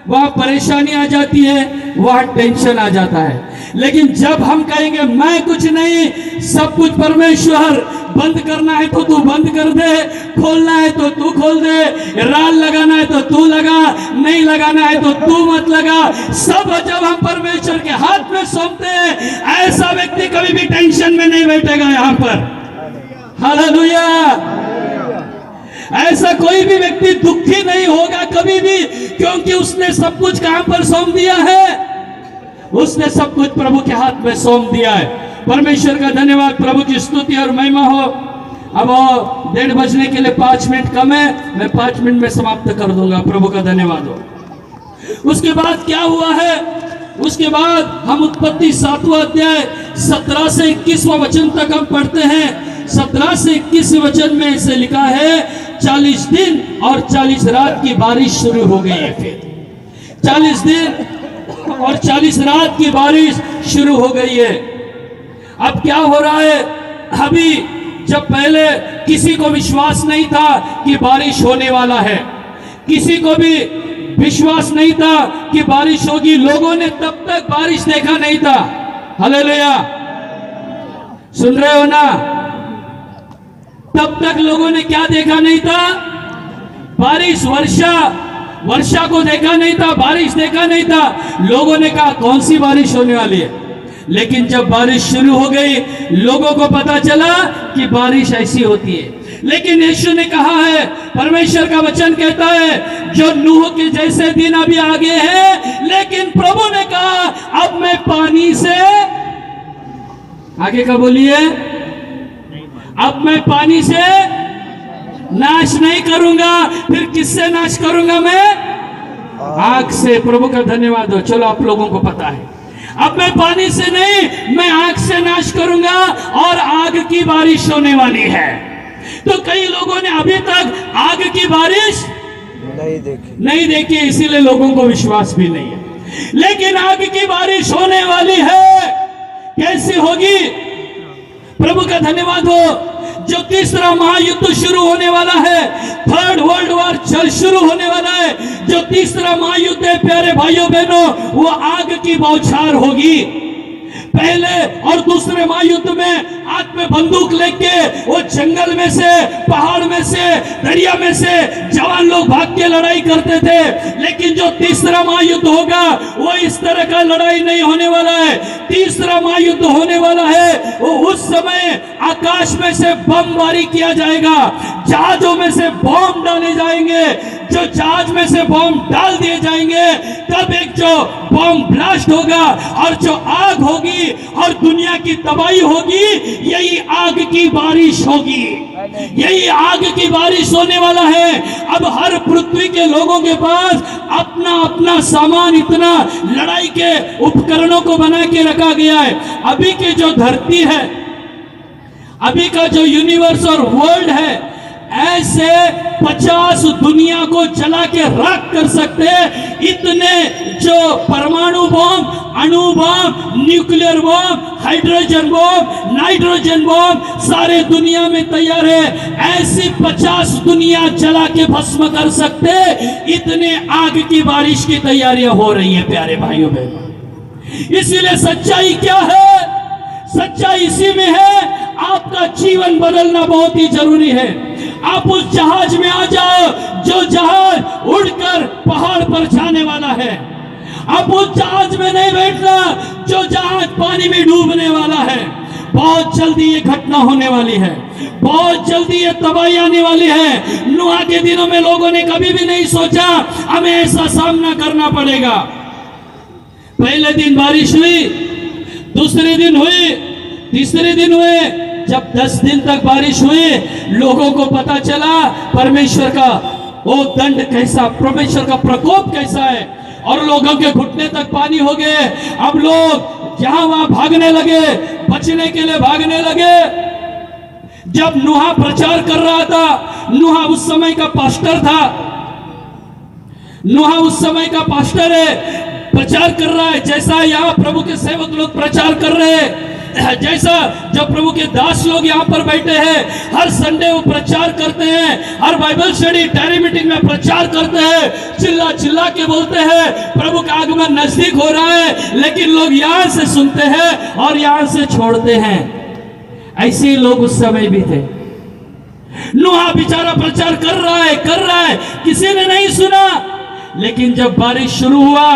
वहां परेशानी आ जाती है, वहां टेंशन आ जाता है। लेकिन जब हम कहेंगे मैं कुछ नहीं, सब कुछ परमेश्वर, बंद करना है तो तू बंद कर दे, खोलना है तो तू खोल दे, राल लगाना है तो तू लगा, नहीं लगाना है तो तू मत लगा, सब जब हम परमेश्वर के हाथ में सौंपते हैं, ऐसा व्यक्ति कभी भी टेंशन में नहीं बैठेगा यहां पर। हालेलुया। ऐसा कोई भी व्यक्ति दुखी नहीं होगा कभी भी, क्योंकि उसने सब कुछ कहां पर सौंप दिया है, उसने सब कुछ प्रभु के हाथ में सौंप दिया है। परमेश्वर का धन्यवाद, प्रभु की स्तुति और महिमा हो। अब 1:30 बजने के लिए 5 मिनट कम है, मैं 5 मिनट में समाप्त कर दूंगा। प्रभु का धन्यवाद हो। उसके बाद क्या हुआ है, उसके बाद हम उत्पत्ति 7वां अध्याय 17 से 21वां वचन तक हम पढ़ते हैं। 17 से 21 वचन में ऐसे लिखा है, 40 दिन और 40 रात की बारिश शुरू हो गई है। फिर 40 दिन और 40 रात की बारिश शुरू हो गई है। अब क्या हो रहा है, अभी जब पहले किसी को विश्वास नहीं था कि बारिश होने वाला है, किसी को भी विश्वास नहीं था कि बारिश होगी, लोगों ने तब तक बारिश देखा नहीं था। हालेलुया, सुन रहे हो ना? तब तक लोगों ने क्या देखा नहीं था? बारिश, वर्षा को देखा नहीं था, बारिश देखा नहीं था। लोगों ने कहा कौन सी बारिश होने वाली है। लेकिन जब बारिश शुरू हो गई, लोगों को पता चला कि बारिश ऐसी होती है। लेकिन यीशु ने कहा है, परमेश्वर का वचन कहता है, जो नूह के जैसे दिन अभी आगे हैं, लेकिन प्रभु ने कहा अब मैं पानी से, आगे का बोलिए, अब मैं पानी से नाश नहीं करूंगा। फिर किससे नाश करूंगा मैं? आग से। प्रभु का धन्यवाद हो। चलो, आप लोगों को पता है, अब मैं पानी से नहीं, मैं आग से नाश करूंगा और आग की बारिश होने वाली है। तो कई लोगों ने अभी तक आग की बारिश नहीं देखी, इसीलिए लोगों को विश्वास भी नहीं है। लेकिन आग की बारिश होने वाली है। कैसी होगी? प्रभु का धन्यवाद हो। जो तीसरा महायुद्ध शुरू होने वाला है, 3rd वर्ल्ड वॉर चल शुरू होने वाला है, जो तीसरा महायुद्ध है प्यारे भाइयों बहनों, वो आग की बौछार होगी। पहले और दूसरे महायुद्ध में हाथ में बंदूक लेके वो जंगल में से, पहाड़ में से, दरिया में से जवान लोग भाग के लड़ाई करते थे। लेकिन जो तीसरा महायुद्ध होगा वो इस तरह का लड़ाई नहीं होने वाला है। तीसरा महायुद्ध होने वाला है, वो उस समय आकाश में से बमबारी किया जाएगा, जहाजों में से बम डाले जाएंगे। जो जहाज में से बम डाल दिए जाएंगे, तब एक जो बम ब्लास्ट होगा और जो आग होगी और दुनिया की तबाही होगी, यही आग की बारिश होगी। यही आग की बारिश होने वाला है। अब हर पृथ्वी के लोगों के पास अपना अपना सामान, इतना लड़ाई के उपकरणों को बना के रखा गया है। अभी की जो धरती है, अभी का जो यूनिवर्स और वर्ल्ड है, ऐसे 50 दुनिया को जला के राख कर सकते हैं। इतने जो परमाणु बम, अणु bomb, nuclear bomb, hydrogen bomb, nitrogen bomb सारे दुनिया में तैयार है। ऐसी 50 दुनिया जला के भस्म कर सकते, इतने आग की बारिश की तैयारियां हो रही है प्यारे भाइयों बहनों। इसीलिए सच्चाई क्या है? सच्चाई इसी में है, आपका जीवन बदलना बहुत ही जरूरी है। आप उस जहाज में आ जाओ जो जहाज उड़कर पहाड़ पर जाने वाला है। आप उस जहाज में नहीं बैठना जो जहाज पानी में डूबने वाला है। बहुत जल्दी ये घटना होने वाली है, बहुत जल्दी ये तबाही आने वाली है। नूह के दिनों में लोगों ने कभी भी नहीं सोचा हमें ऐसा सामना करना पड़ेगा। पहले दिन बारिश हुई, दूसरे दिन हुई, तीसरे दिन हुए। जब 10 दिन तक बारिश हुई, लोगों को पता चला परमेश्वर का वो दंड कैसा, परमेश्वर का प्रकोप कैसा है, और लोगों के घुटने तक पानी हो गए। अब लोग जहां वहां भागने लगे, बचने के लिए भागने लगे। जब नूह प्रचार कर रहा था, नूह उस समय का पास्टर था, नूह उस समय का पास्टर है, प्रचार कर रहा है। जैसा यहाँ प्रभु के सेवक लोग प्रचार कर रहे हैं, जैसा जब प्रभु के दास लोग यहाँ पर बैठे हैं, हर संडे वो प्रचार करते हैं, हर बाइबल स्टडी टायरी मीटिंग में प्रचार करते हैं, चिल्ला चिल्ला के बोलते हैं प्रभु का आगमन नजदीक हो रहा है, लेकिन लोग यहाँ से सुनते हैं और यहाँ से छोड़ते हैं। ऐसे ही लोग उस समय भी थे। नूहा बेचारा प्रचार कर रहा है, किसी ने नहीं सुना। लेकिन जब बारिश शुरू हुआ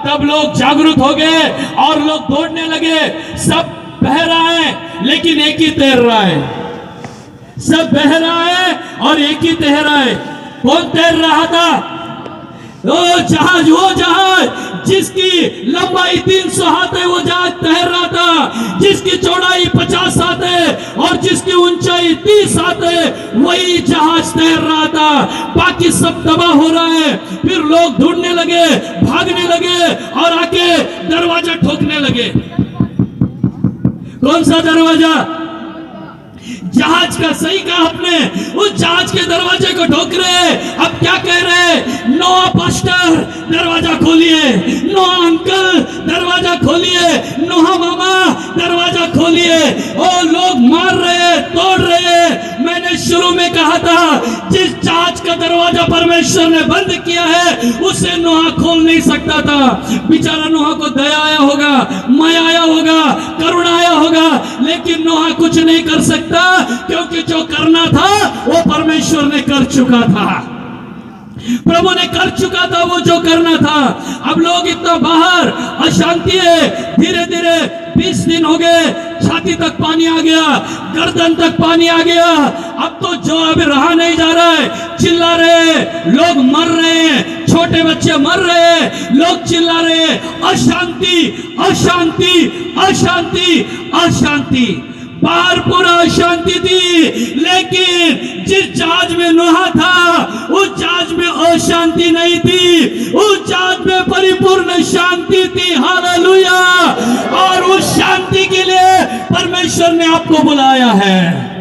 तब लोग जागरूक हो गए और लोग दौड़ने लगे। सब बह रहा है लेकिन एक ही तैर रहा है, सब बह रहा है और एक ही तैर रहा है। कौन तैर रहा था? वो जहाज जिसकी लंबाई 300 हाथ है, वो जहाज तैर रहा था। जिसकी चौड़ाई 50 हाथ है और जिसकी ऊंचाई 30 हाथ है, वही जहाज तैर रहा था। बाकी सब तबाह हो रहा है। फिर लोग ढूंढने लगे, भागने लगे और आके दरवाजा ठोकने लगे। कौन सा दरवाजा? जहाज का। सही कहा आपने, उस जहाज के दरवाजे को ठोक रहे। अब क्या कह रहे? नोआ पास्टर दरवाजा खोलिए, नोआ अंकल दरवाजा खोलिए, नोहा मामा दरवाजा खोलिए। ओ लोग मार रहे, तोड़ रहे। मैंने शुरू में कहा था, जिस जहाज का दरवाजा परमेश्वर ने बंद किया है उसे नोहा खोल नहीं सकता था। बेचारा नोहा को दया आया होगा, माया आया होगा, करुणा आया होगा, लेकिन नोहा कुछ नहीं कर सकता, क्योंकि जो करना था वो परमेश्वर ने कर चुका था। प्रभु ने कर चुका था वो जो करना था। अब लोग इतना बाहर, अशांति है। धीरे धीरे 20 दिन हो गए, छाती तक पानी आ गया, गर्दन तक पानी आ गया। अब तो जो अब रहा नहीं जा रहा है, चिल्ला रहे, लोग मर रहे हैं, छोटे बच्चे मर रहे हैं, लोग चिल्ला रहे, अशांति अशांति अशांति अशांति। बाहर पूरा अशांति थी, लेकिन जिस जहाज में नोहा था उस जहाज में अशांति नहीं थी, उस जहाज में परिपूर्ण शांति थी। हालेलुया। और उस शांति के लिए परमेश्वर ने आपको बुलाया है,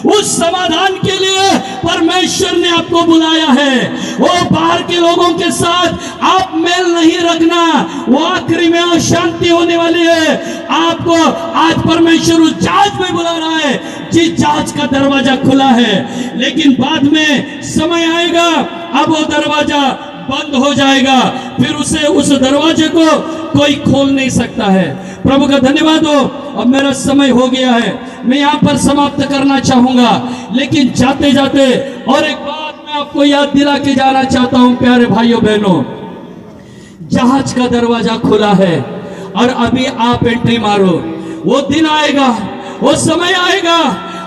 उस समाधान के लिए परमेश्वर ने आपको बुलाया है। वो बाहर के लोगों के साथ आप मेल नहीं रखना, वो आखिरी में अशांति होने वाली है। आपको आज परमेश्वर उस जहाज में बुला रहा है जिस जहाज का दरवाजा खुला है, लेकिन बाद में समय आएगा, अब वो दरवाजा बंद हो जाएगा, फिर उस दरवाजे को कोई खोल नहीं सकता है। प्रभु का धन्यवाद हो। अब मेरा समय हो गया है, मैं यहाँ पर समाप्त करना चाहूंगा, लेकिन जाते जाते और एक बात मैं आपको याद दिला के जाना चाहता हूँ। प्यारे भाइयों बहनों, जहाज का दरवाजा खुला है और अभी आप एंट्री मारो। वो दिन आएगा, वो समय आएगा,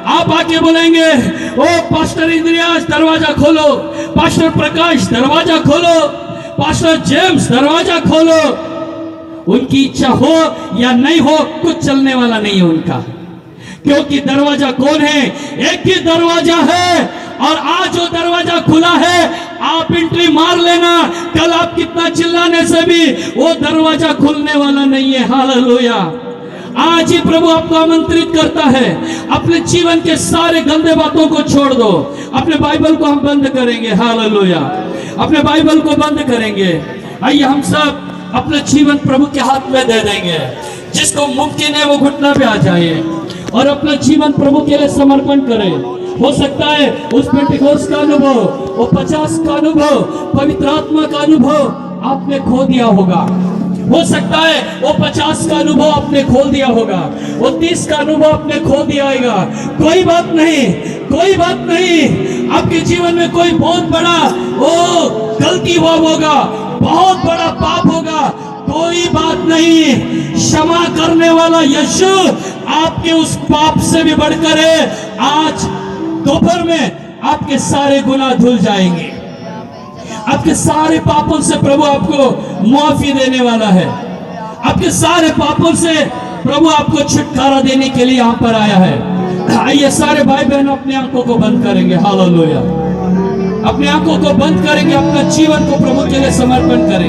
आप आके बोलेंगे, ओ पास्टर इंद्रियास दरवाजा खोलो, पास्टर प्रकाश दरवाजा खोलो, पास्टर जेम्स दरवाजा खोलो। उनकी इच्छा हो या नहीं हो, कुछ चलने वाला नहीं है उनका, क्योंकि दरवाजा कौन है? एक ही दरवाजा है, और आज जो दरवाजा खुला है आप एंट्री मार लेना। कल आप कितना चिल्लाने से भी वो दरवाजा खुलने वाला नहीं है। हालेलुया। आज ही प्रभु आपको आमंत्रित करता है, अपने जीवन के सारे गंदे बातों को छोड़ दो। अपने बाइबल को हम बंद करेंगे। हालेलुया। अपने बाइबल को बंद करेंगे। आइए हम सब अपना जीवन प्रभु के हाथ में दे देंगे। जिसको मुमकिन है वो घुटना पे आ जाए और अपना जीवन प्रभु के लिए समर्पण करे। हो सकता है उस पेंटिकोस्ट का अनुभव, वो 50 का अनुभव, पवित्र आत्मा का अनुभव आपने खो दिया होगा। हो सकता है वो 50 का अनुभव आपने खो दिया होगा, वो 30 का अनुभव आपने खो दिया होगा। कोई बात नहीं, कोई बात नहीं। आपके जीवन में कोई बहुत बड़ा वो गलती हुआ होगा, बहुत बड़ा पाप होगा, कोई बात नहीं। क्षमा करने वाला यीशु आपके उस पाप से भी बढ़कर है। आज दोपहर में आपके सारे गुनाह धुल जाएंगे, आपके सारे पापों से प्रभु आपको मुआफी देने वाला है। आपके सारे पापों से प्रभु आपको छुटकारा देने के लिए यहाँ पर आया है। आइए सारे भाई बहन अपने आंखों को बंद करेंगे। हालेलुया। अपने आंखों को बंद करेंगे, अपना जीवन को प्रभु के लिए समर्पण करेंगे।